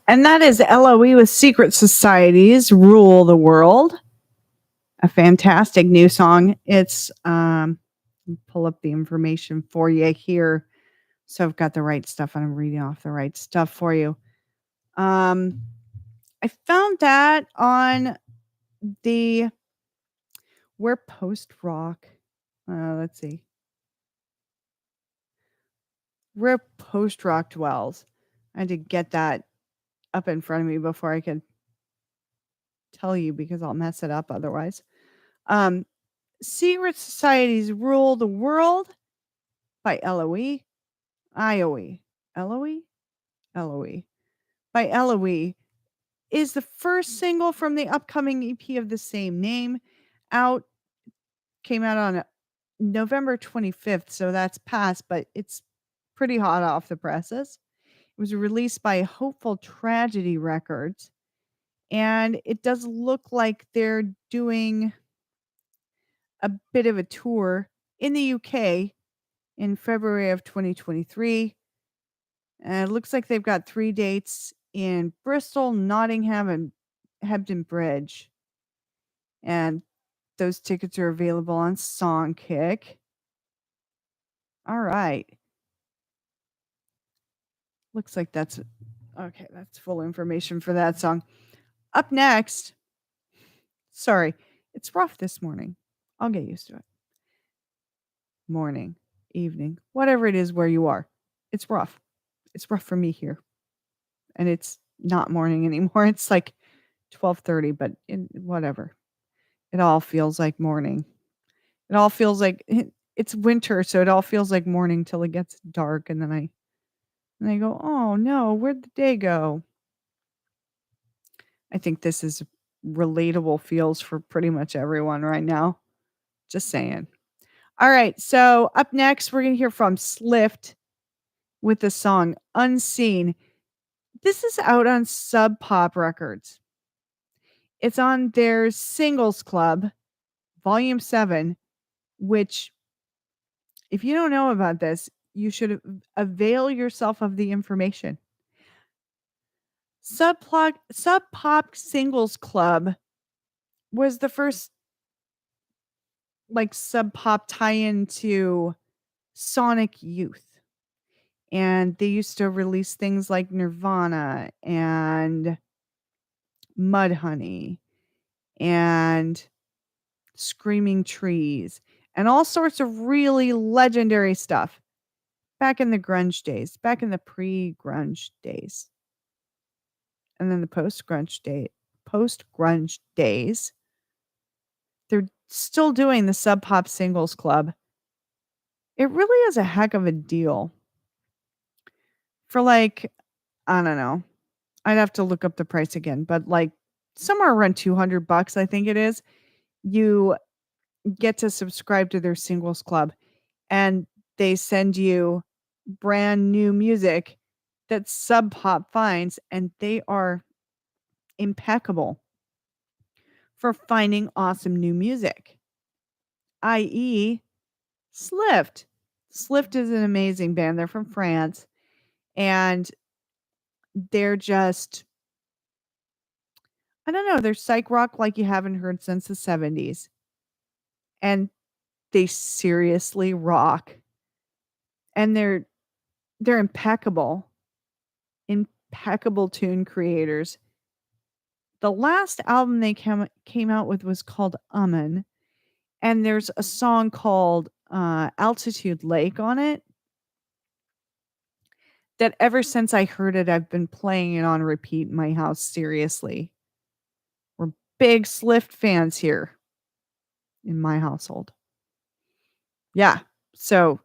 And that is LOE with Secret Societies Rule the World. A fantastic new song. It's pull up the information for you here. So I've got the right stuff and I'm reading off the right stuff for you. I found that on the Where Post Rock Let's see. Where post rock dwells. I had to get that up in front of me before I could tell you because I'll mess it up otherwise. Um, Secret Societies Rule the World by Eloise. Ioe. Eloise? Eloise. By Eloise is the first single from the upcoming EP of the same name. Out Came out on November 25th, so that's past, but it's pretty hot off the presses. It was released by Hopeful Tragedy Records, and it does look like they're doing a bit of a tour in the UK in February of 2023. And it looks like they've got 3 dates in Bristol, Nottingham, and Hebden Bridge. And those tickets are available on Songkick. All right. Looks like that's okay. That's full information for that song. Up next, sorry, it's rough this morning. I'll get used to it. Morning, evening, whatever it is where you are. It's rough. It's rough for me here. And it's not morning anymore. It's like 12:30, but whatever. It all feels like morning. It all feels like it's winter, so it all feels like morning till it gets dark, and then I go, "Oh no, where'd the day go?" I think this is relatable feels for pretty much everyone right now. Just saying. All right, so up next, we're gonna hear from Slift with the song "Unseen." This is out on Sub Pop Records. It's on their Singles Club, Volume 7, which, if you don't know about this, you should avail yourself of the information. Sub Pop Singles Club was the first like Sub Pop tie-in to Sonic Youth. And they used to release things like Nirvana and Mudhoney and Screaming Trees and all sorts of really legendary stuff back in the grunge days, back in the pre-grunge days. And then the post-grunge days. They're still doing the Sub Pop Singles Club. It really is a heck of a deal. For like, I don't know. I'd have to look up the price again, but like somewhere around $200, I think it is. You get to subscribe to their Singles Club, and they send you brand new music that Sub Pop finds, and they are impeccable for finding awesome new music, i.e., Slift. Slift is an amazing band. They're from France, and they're just, I don't know, they're psych rock like you haven't heard since the 70s. And they seriously rock. And they're impeccable. Impeccable tune creators. The last album they came out with was called Amen, and there's a song called Altitude Lake on it that ever since I heard it, I've been playing it on repeat in my house. Seriously. We're big Slift fans here in my household. Yeah. So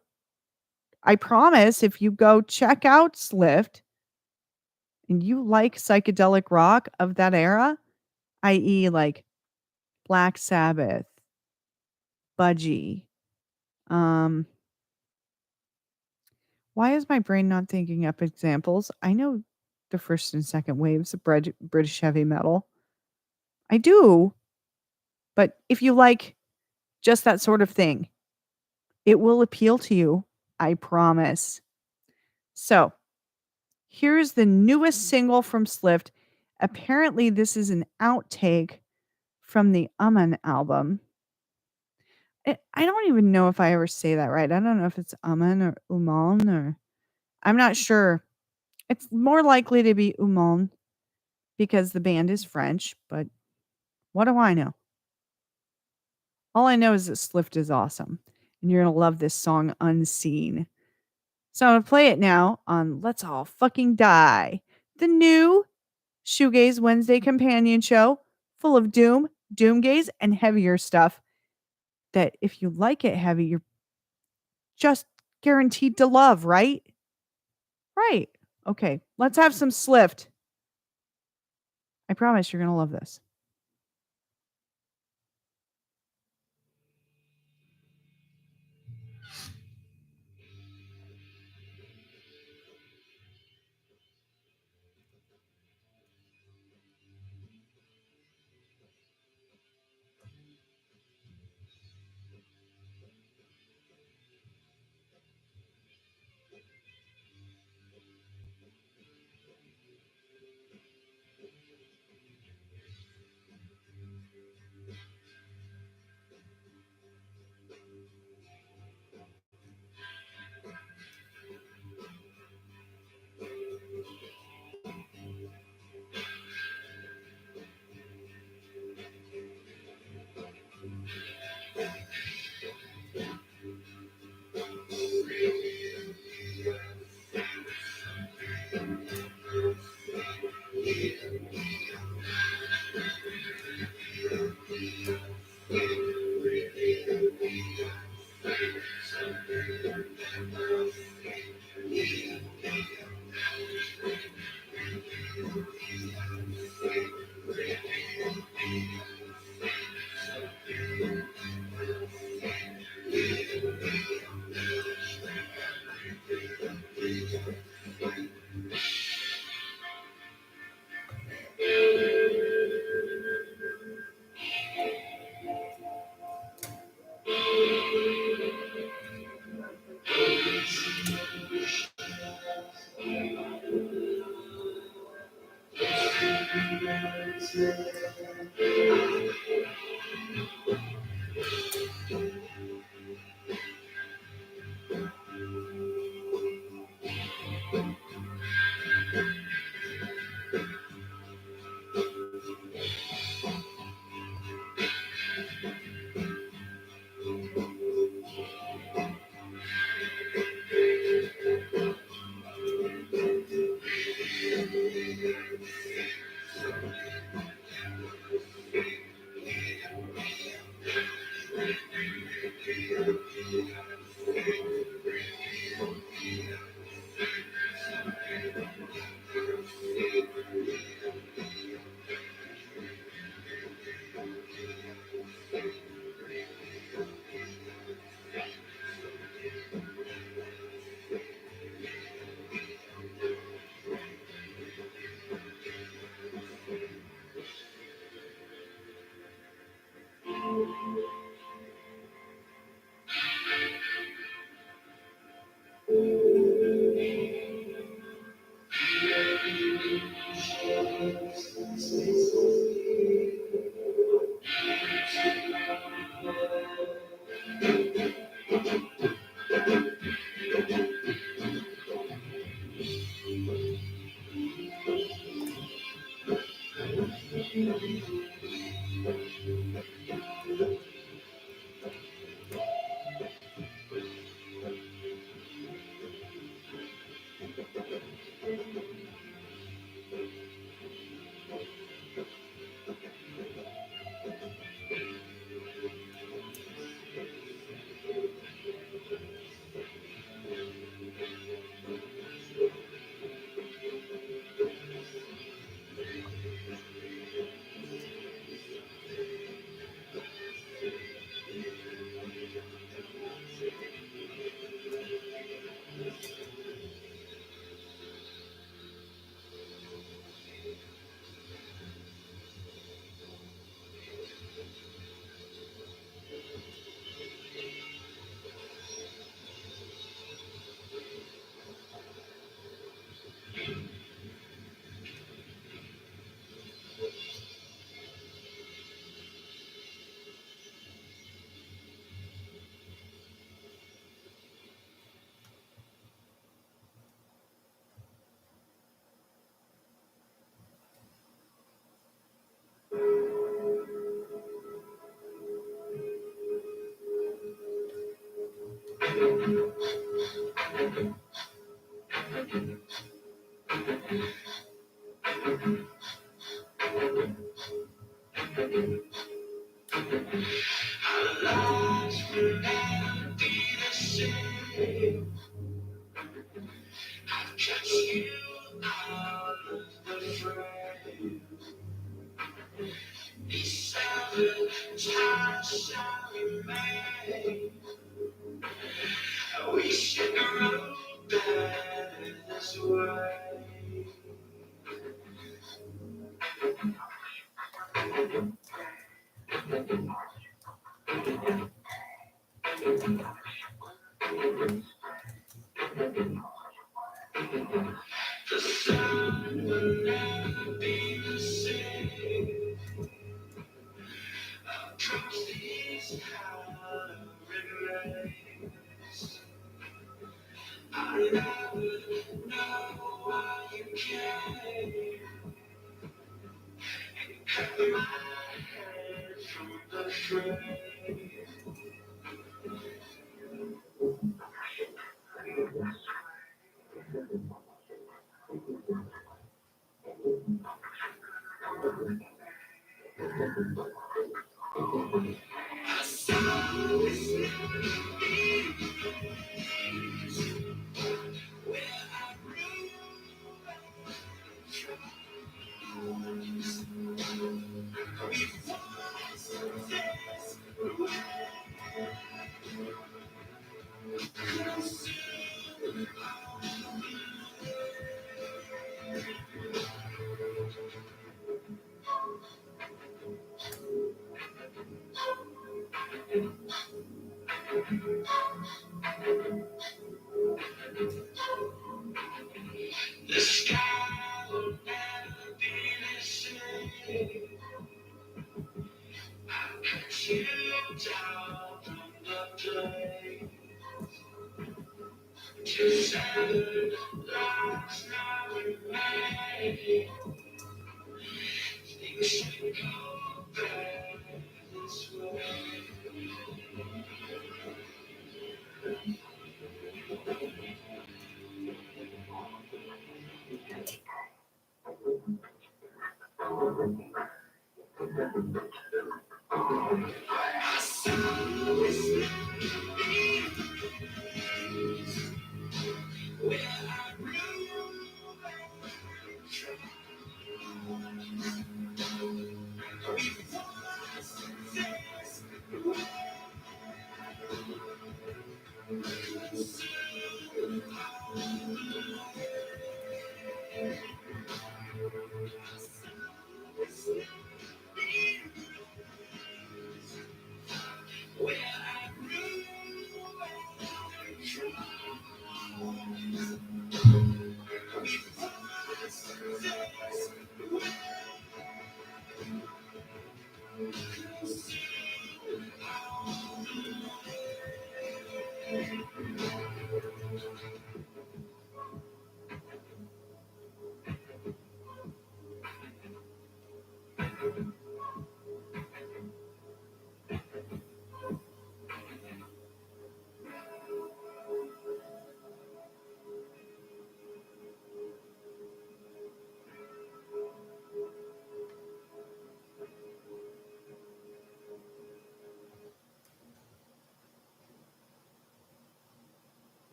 I promise if you go check out Slift and you like psychedelic rock of that era, i.e., like Black Sabbath, Budgie, why is my brain not thinking up examples? I know the first and second waves of British heavy metal. I do. But if you like just that sort of thing, it will appeal to you. I promise. So, here's the newest single from Slift. Apparently, this is an outtake from the Amen album. I don't even know if I ever say that right. I don't know if it's Amen or Uman or I'm not sure. It's more likely to be Uman because the band is French, but what do I know? All I know is that Slift is awesome. and you're gonna love this song Unseen. So I'm gonna play it now on Let's All Fucking Die, the new Shoegaze Wednesday companion show full of doom, doomgaze, and heavier stuff that if you like it heavy, you're just guaranteed to love, right? Right. Okay, let's have some Slift. I promise you're gonna love this.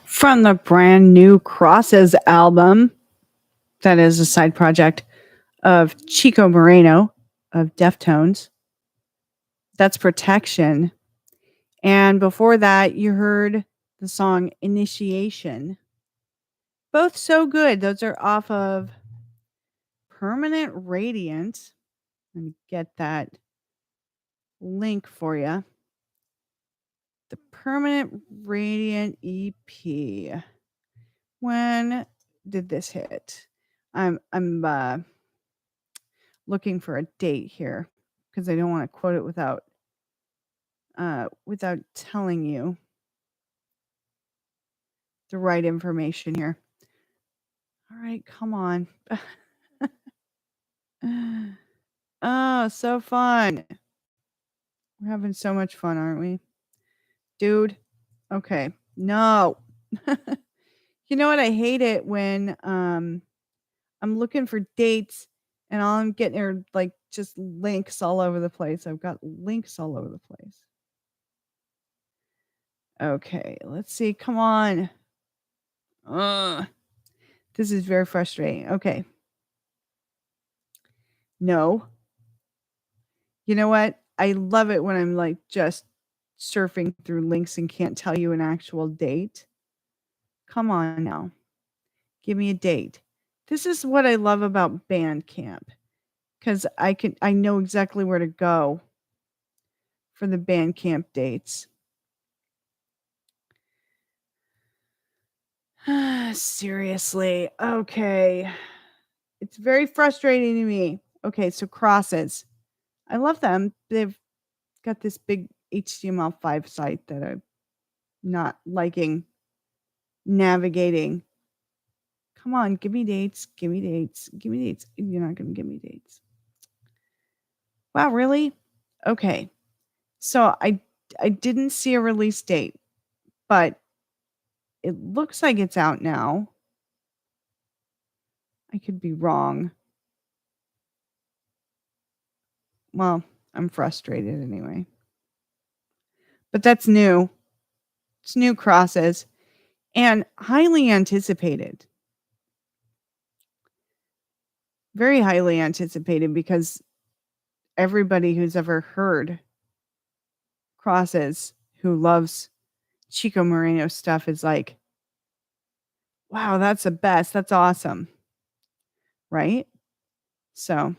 From the brand new Crosses album, that is a side project of Chico Moreno of Deftones. That's Protection. And before that, you heard the song Initiation. Both so good. Those are off of Permanent Radiant. Let me get that link for you. The Permanent Radiant EP. When did this hit? I'm looking for a date here because I don't want to quote it without telling you the right information here. All right, come on. Oh, so fun. We're having so much fun, aren't we? Dude. Okay. No. You know what? I hate it when I'm looking for dates and all I'm getting are like just links all over the place. I've got links all over the place. Okay, let's see. Come on. This is very frustrating. Okay. No. You know what? I love it when I'm like just surfing through links and can't tell you an actual date. Come on now. Give me a date. This is what I love about Bandcamp because I know exactly where to go for the Bandcamp dates. Seriously. Okay. It's very frustrating to me. Okay, so Crosses. I love them. They've got this big HTML5 site that I'm not liking navigating. Come on, give me dates. Give me dates. Give me dates. You're not going to give me dates. Wow, really? Okay. So I didn't see a release date, but it looks like it's out now. I could be wrong. Well, I'm frustrated anyway. But that's new. It's new Crosses and highly anticipated. Very highly anticipated because everybody who's ever heard Crosses who loves Chico Moreno stuff is like, wow, that's the best. That's awesome. Right? So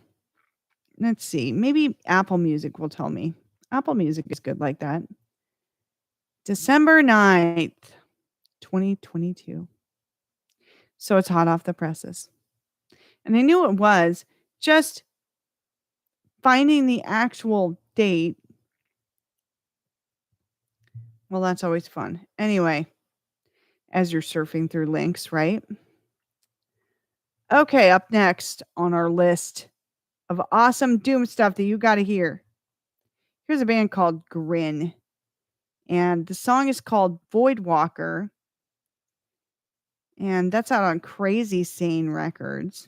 let's see. Maybe Apple Music will tell me. Apple Music is good like that. December 9th, 2022. So it's hot off the presses. And I knew it was just finding the actual date. Well, that's always fun. Anyway, as you're surfing through links, right? Okay, up next on our list of awesome Doom stuff that you got to hear. Here's a band called Grin. And the song is called Void Walker. And that's out on Crazy Sane Records.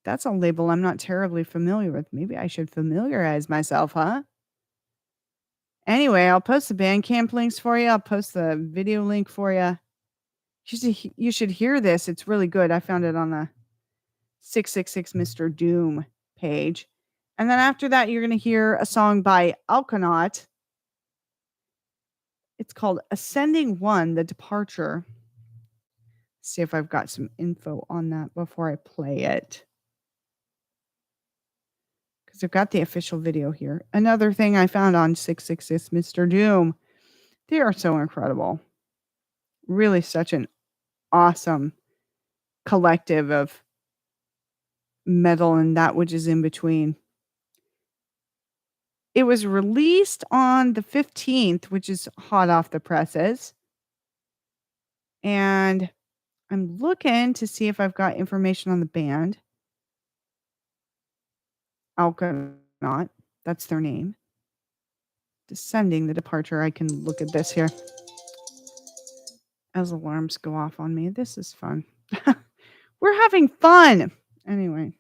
That's a label I'm not terribly familiar with. Maybe I should familiarize myself, huh? Anyway, I'll post the Bandcamp links for you. I'll post the video link for you. You should hear this. It's really good. I found it on the 666 Mr. Doom page. And then after that, you're going to hear a song by Alkanaut. It's called Ascending One, The Departure. See if I've got some info on that before I play it. Because I've got the official video here. Another thing I found on 666 Mr. Doom. They are so incredible. Really such an awesome collective of metal and that which is in between. It was released on the 15th, which is hot off the presses. And I'm looking to see if I've got information on the band. Alkanaut, that's their name. Descending the Departure. I can look at this here. As alarms go off on me. This is fun. We're having fun. Anyway.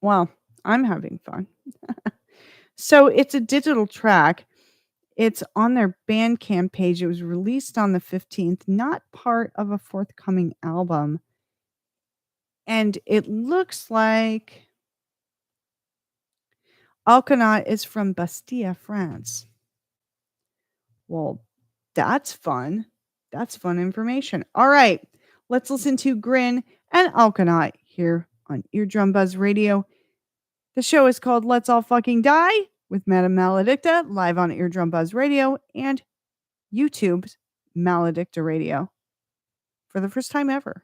Well, I'm having fun. So it's a digital track. It's on their Bandcamp page. It was released on the 15th, not part of a forthcoming album. And it looks like Alkanaut is from Bastia, France. Well, that's fun. That's fun information. All right, let's listen to Grin and Alkanaut here on Eardrum Buzz Radio. The show is called Let's All Fucking Die with Madame Maledicta, live on Eardrum Buzz Radio and YouTube's Maledicta Radio for the first time ever.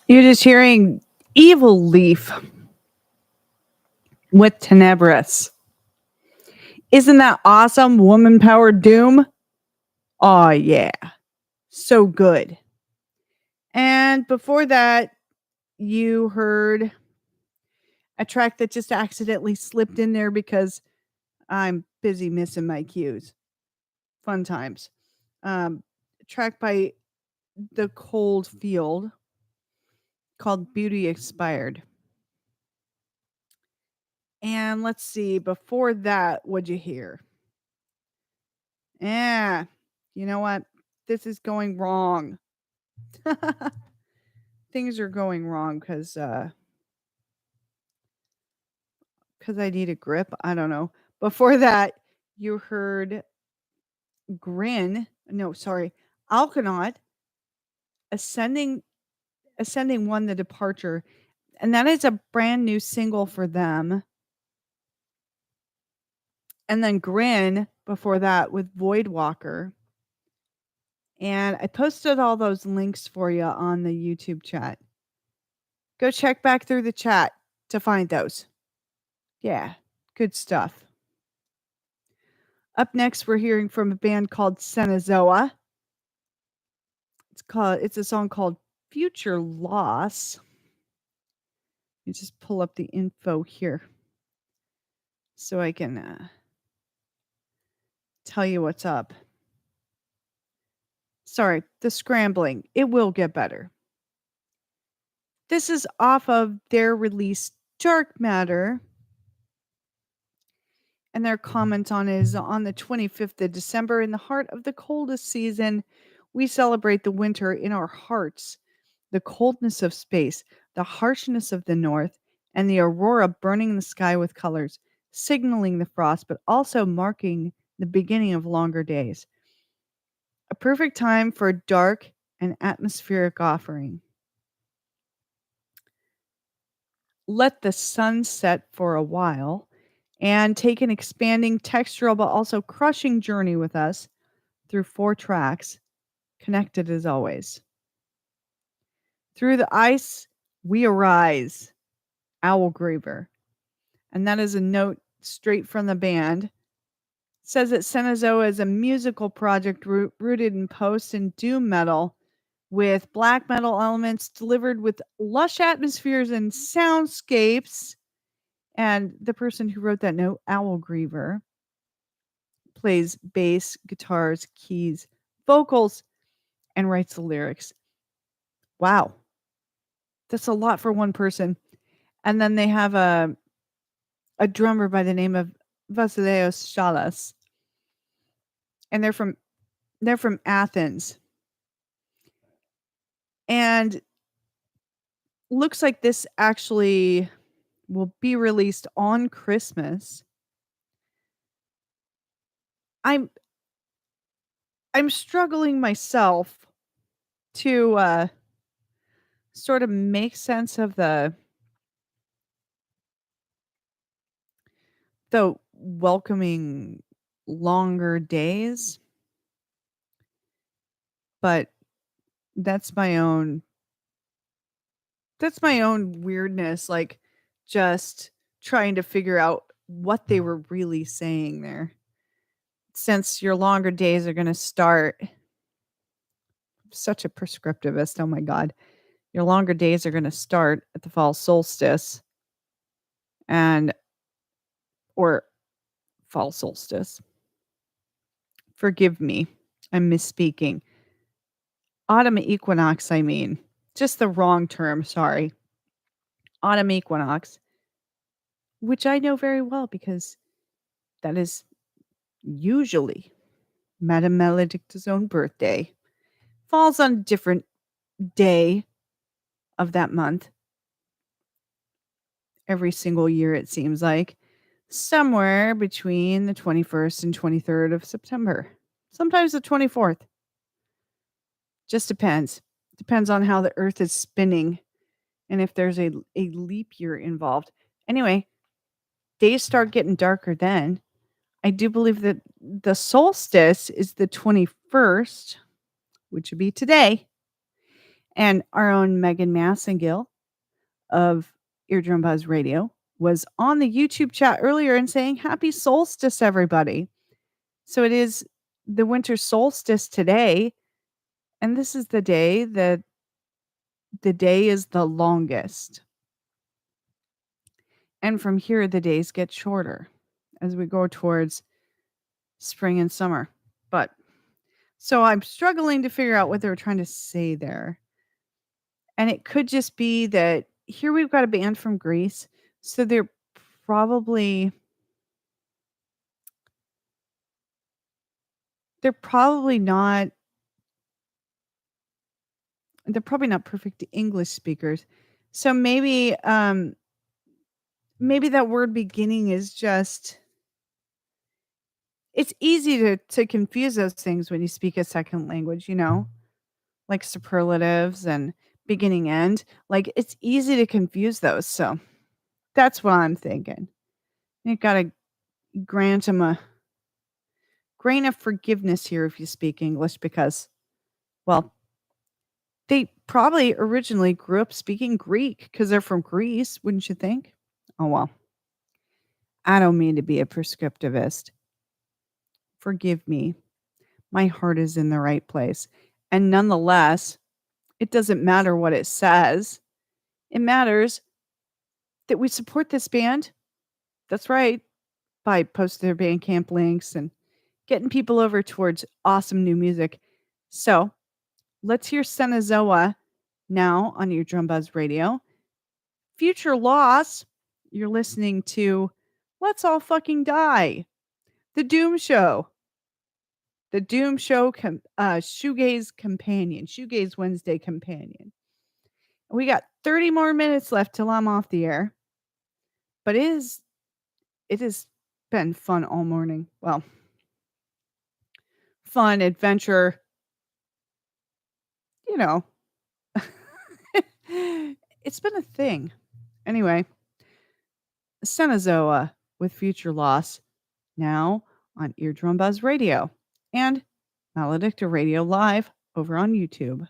You're just hearing Evil Leaf with Tenebris. Isn't that awesome? Woman powered doom. Oh, yeah. So good. And before that, you heard a track that just accidentally slipped in there because I'm busy missing my cues. Fun times. A track by The Cold Field called Beauty Expired. And let's see, before that, what'd you hear? Yeah, you know what? This is going wrong. Things are going wrong because I need a grip. I don't know. Before that, you heard Grin. No, sorry, Alkanaut. Ascending One, The Departure, and that is a brand new single for them. And then Grin before that with Voidwalker. And I posted all those links for you on the YouTube chat. Go check back through the chat to find those. Yeah, good stuff. Up next, we're hearing from a band called Cenozoa. It's a song called Future Loss. You just pull up the info here so I can tell you what's up. Sorry, the scrambling. It will get better. This is off of their release Dark Matter. And their comment on it is on the 25th of December, in the heart of the coldest season, we celebrate the winter in our hearts, the coldness of space, the harshness of the north, and the aurora burning the sky with colors, signaling the frost, but also marking the beginning of longer days. A perfect time for a dark and atmospheric offering. Let the sun set for a while and take an expanding, textural, but also crushing journey with us through 4 tracks, connected as always. Through the ice, we arise, Owlgraver. And that is a note straight from the band. It says that Cenozoa is a musical project rooted in post and doom metal with black metal elements delivered with lush atmospheres and soundscapes. And the person who wrote that note, Owlgraver, plays bass, guitars, keys, vocals, and writes the lyrics. Wow. That's a lot for one person. And then they have a drummer by the name of Vasileios Shalas. And they're from Athens. And looks like this actually will be released on Christmas. I'm struggling myself to sort of make sense of the welcoming longer days. But that's my own weirdness, like just trying to figure out what they were really saying there. Since your longer days are going to start, such a prescriptivist, oh my god. Your longer days are going to start at the fall solstice or fall solstice. Forgive me, I'm misspeaking. Autumn equinox, I mean. Just the wrong term, sorry. Autumn equinox, which I know very well because that is usually Madame Maledicta's own birthday. Falls on a different day of that month every single year, it seems like. somewhere between the 21st and 23rd of September. Sometimes the 24th. Just depends. Depends on how the earth is spinning and if there's a leap year involved. Anyway, days start getting darker then. I do believe that the solstice is the 21st, which would be today. And our own Megan Massengill of Eardrum Buzz Radio was on the YouTube chat earlier and saying, Happy solstice, everybody. So it is the winter solstice today. And this is the day that the day is the longest. And from here, the days get shorter as we go towards spring and summer. But so I'm struggling to figure out what they were trying to say there. And it could just be that here we've got a band from Greece. So probably they're probably not they're probably not perfect English speakers. So maybe that word beginning is just it's easy to confuse those things when you speak a second language, like superlatives and beginning end. Like it's easy to confuse those. So that's what I'm thinking. You got to grant them a grain of forgiveness here if you speak English because, well, they probably originally grew up speaking Greek because they're from Greece, wouldn't you think? Oh, well. I don't mean to be a prescriptivist. Forgive me. My heart is in the right place. And nonetheless, it doesn't matter what it says. It matters that we support this band. That's right. By posting their Bandcamp links and getting people over towards awesome new music. So let's hear Cenozoa now on your Drum Buzz Radio. Future Loss, you're listening to Let's All Fucking Die, The Doom Show. The Doom Show Shoegaze Companion, Shoegaze Wednesday Companion. We got 30 more minutes left till I'm off the air. But it has been fun all morning. Well, fun, adventure, you know. It's been a thing. Anyway, Cenozoa with Future Loss now on Eardrum Buzz Radio and Maledicta Radio Live over on YouTube.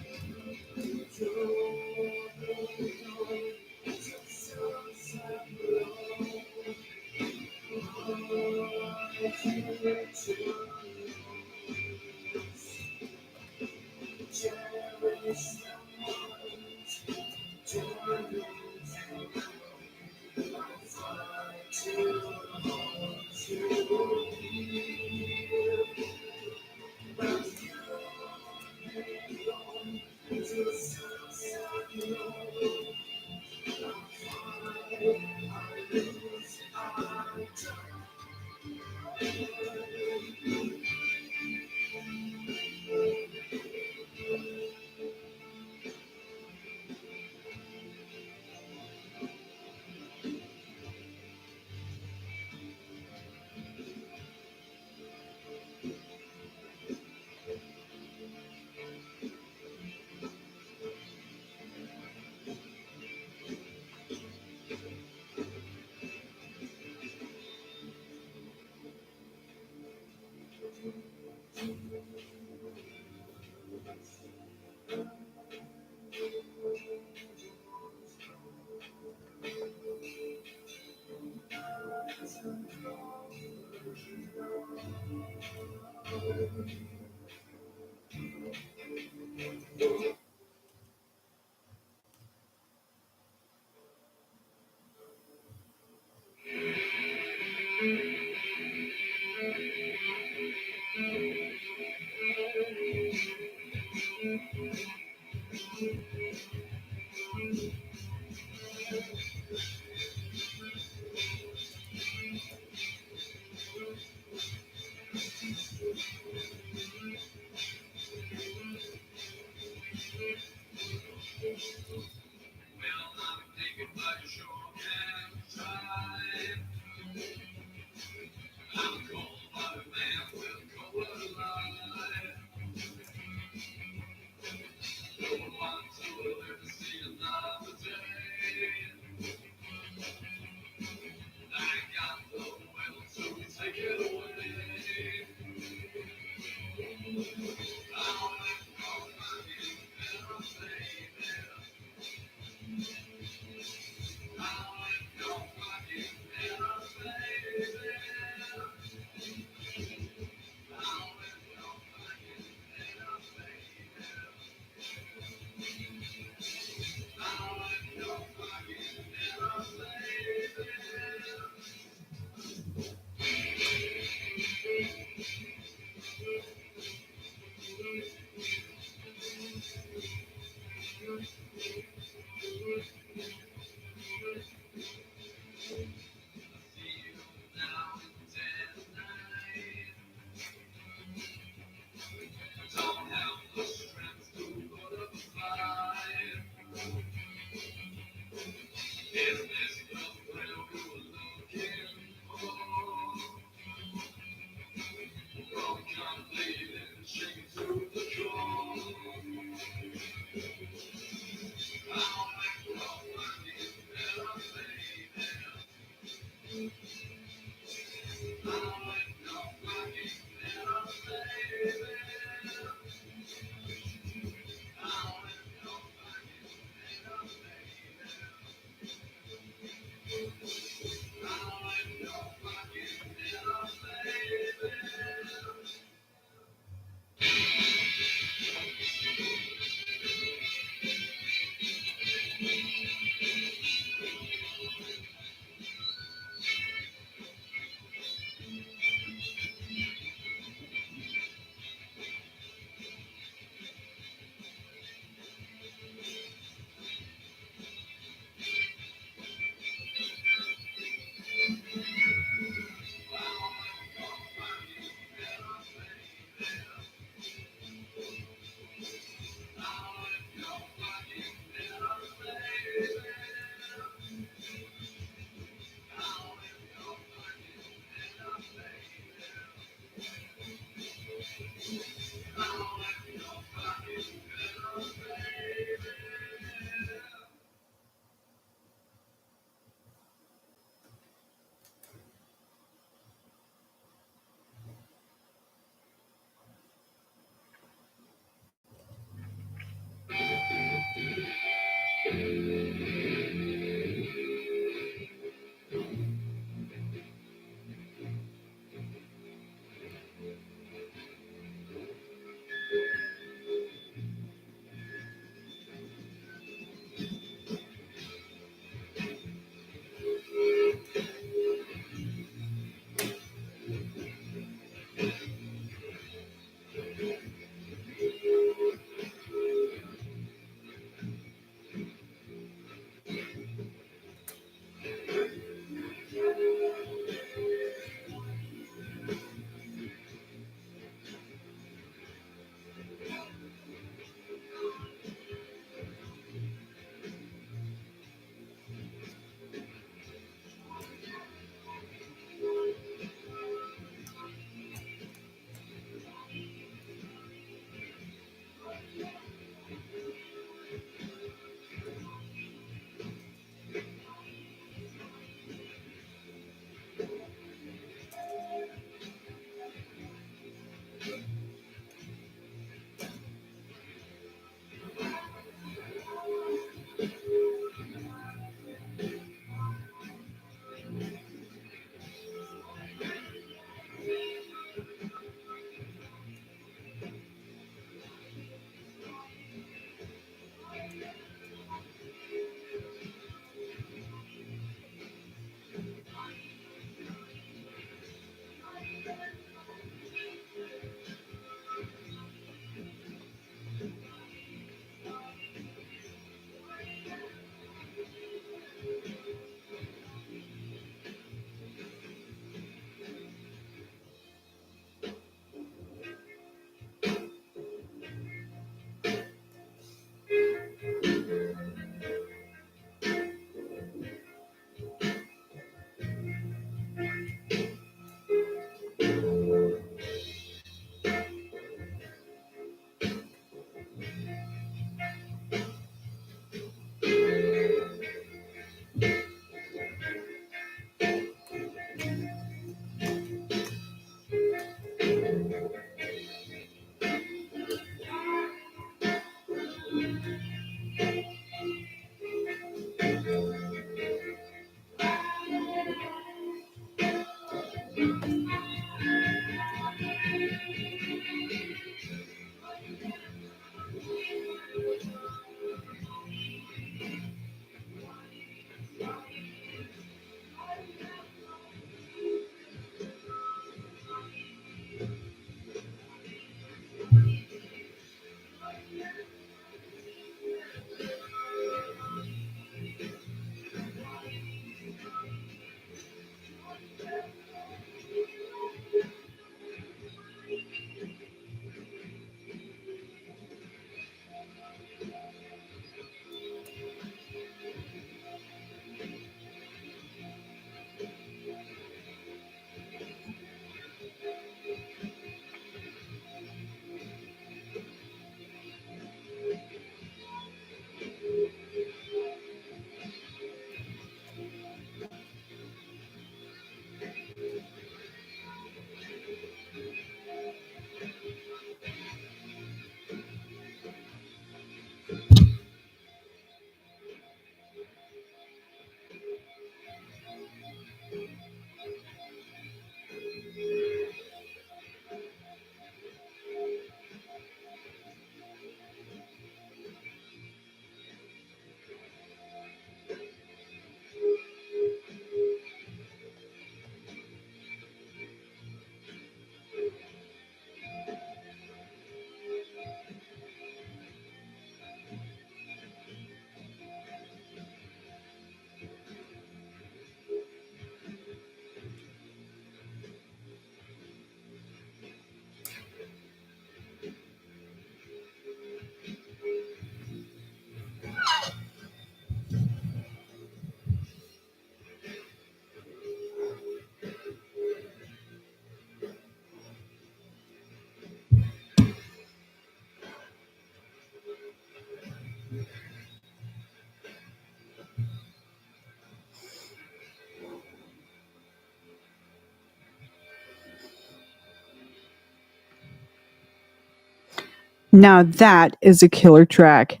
Now that is a killer track.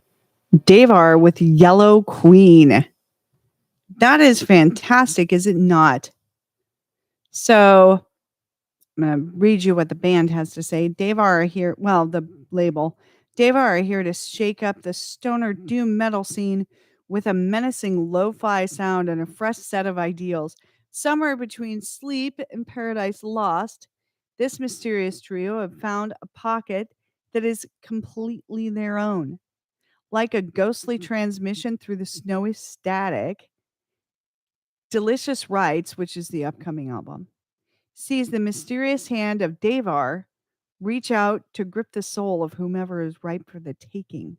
Davar with Yellow Queen. That is fantastic, is it not? So I'm going to read you what the band has to say. Davar are here, well, the label. Davar are here to shake up the stoner doom metal scene with a menacing lo-fi sound and a fresh set of ideals. Somewhere between Sleep and Paradise Lost, this mysterious trio have found a pocket that is completely their own. Like a ghostly transmission through the snowy static, Delicious Rites, which is the upcoming album, sees the mysterious hand of Davar reach out to grip the soul of whomever is ripe for the taking.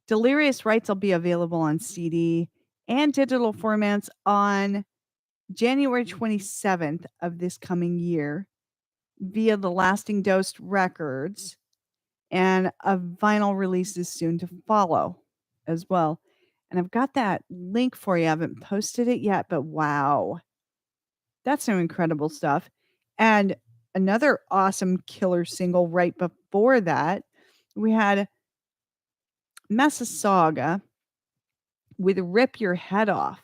Delirious Rites will be available on CD and digital formats on January 27th of this coming year via the Lasting Dose Records, and a vinyl release is soon to follow as well. And I've got that link for you. I haven't posted it yet, but wow, that's some incredible stuff. And another awesome killer single right before that, we had Messasaga with Rip Your Head Off.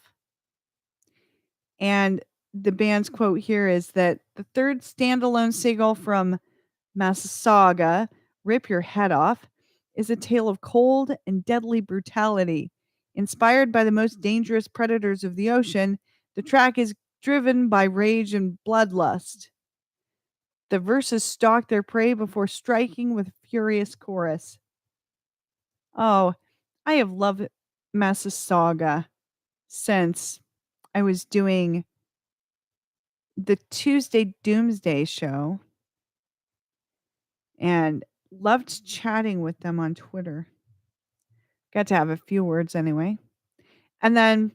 And the band's quote here is that the third standalone single from Messasaga, Rip Your Head Off, is a tale of cold and deadly brutality. Inspired by the most dangerous predators of the ocean, the track is driven by rage and bloodlust. The verses stalk their prey before striking with furious chorus. Oh, I have loved Messasaga since I was doing the Tuesday Doomsday show and loved chatting with them on Twitter. Got to have a few words anyway. And then,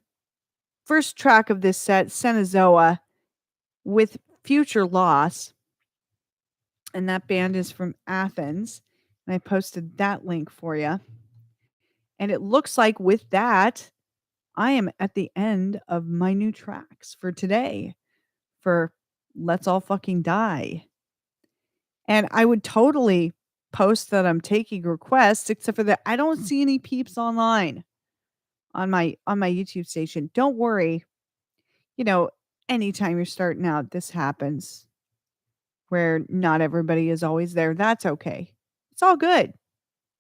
first track of this set, Cenozoa with Future Loss. And that band is from Athens. And I posted that link for you. And it looks like with that, I am at the end of my new tracks for today for Let's All Fucking Die. And I would totally post that I'm taking requests, except for that I don't see any peeps online on my YouTube station. Don't worry. You know, anytime you're starting out, this happens where not everybody is always there. That's okay. It's all good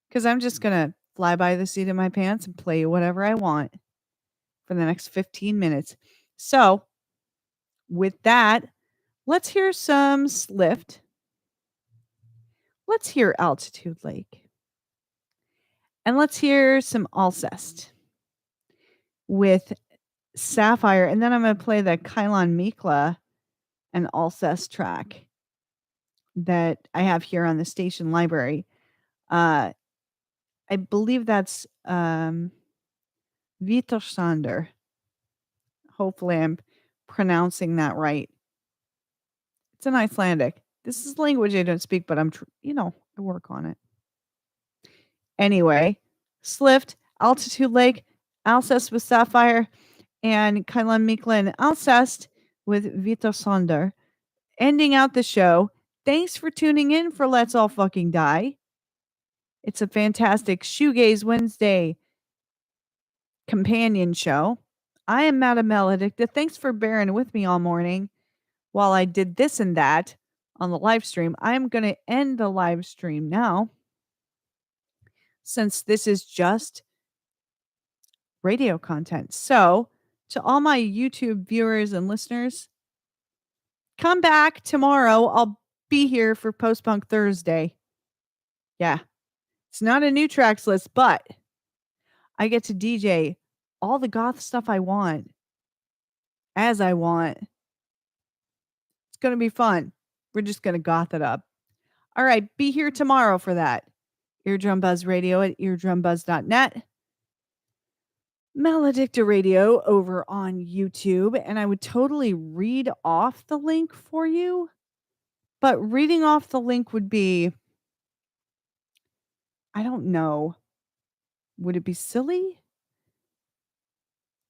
because I'm just going to fly by the seat of my pants and play whatever I want for the next 15 minutes. So, with that, let's hear some Slift. Let's hear Altitude Lake. And let's hear some Alcest with Sapphire. And then I'm going to play the Kylon Mikla and Alcest track that I have here on the station library. I believe that's Widersander. Hopefully I'm pronouncing that right. It's an Icelandic. This is language I don't speak, but I work on it. Anyway, Slift, Altitude Lake, Alcest with Sapphire, and Kylon Mikla and Alcest with Widersander. Ending out the show. Thanks for tuning in for Let's All Fucking Die. It's a fantastic Shoegaze Wednesday companion show. I am Madam Maledicta. Thanks for bearing with me all morning while I did this and that on the live stream. I am going to end the live stream now since this is just radio content. So, to all my YouTube viewers and listeners, come back tomorrow. I'll be here for Post Punk Thursday. Yeah. It's not a new tracks list, but I get to DJ all the goth stuff I want as I want. It's going to be fun. We're just going to goth it up. All right. Be here tomorrow for that. Eardrum Buzz Radio at eardrumbuzz.net. Maledicta Radio over on YouTube. And I would totally read off the link for you. But reading off the link would be, I don't know. Would it be silly?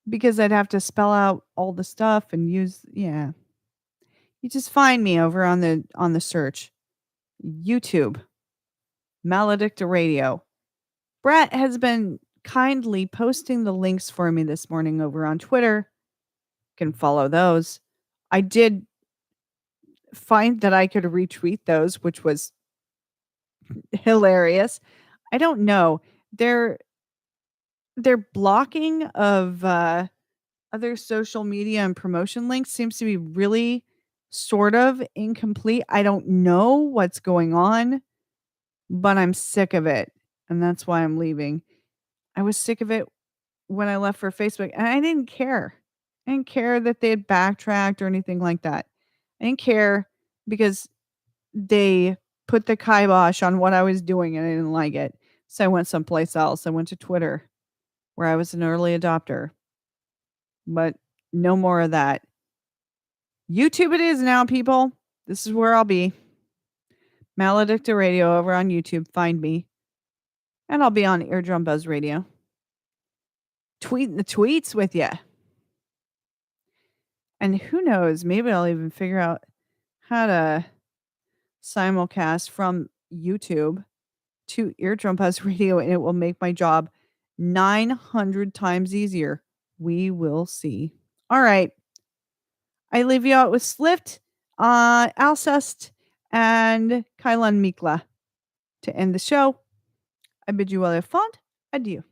Because I'd have to spell out all the stuff and use, yeah. You just find me over on the search. YouTube. Maledicta Radio. Brett has been kindly posting the links for me this morning over on Twitter. You can follow those. I did find that I could retweet those, which was hilarious. I don't know. Their blocking of other social media and promotion links seems to be really sort of incomplete. I don't know what's going on, but I'm sick of it. And that's why I'm leaving. I was sick of it when I left for Facebook, and I didn't care. I didn't care that they had backtracked or anything like that. I didn't care because they put the kibosh on what I was doing and I didn't like it. So I went someplace else. I went to Twitter where I was an early adopter. But no more of that. YouTube it is now, people. This is where I'll be. Maledicta Radio over on YouTube. Find me. And I'll be on Eardrum Buzz Radio. Tweeting the tweets with you. And who knows, maybe I'll even figure out how to simulcast from YouTube to Eardrum Buzz Radio, and it will make my job 900 times easier. We will see. All right. I leave you out with Slift, Alcest, and Kylan Mikla to end the show. I bid you all a fond adieu.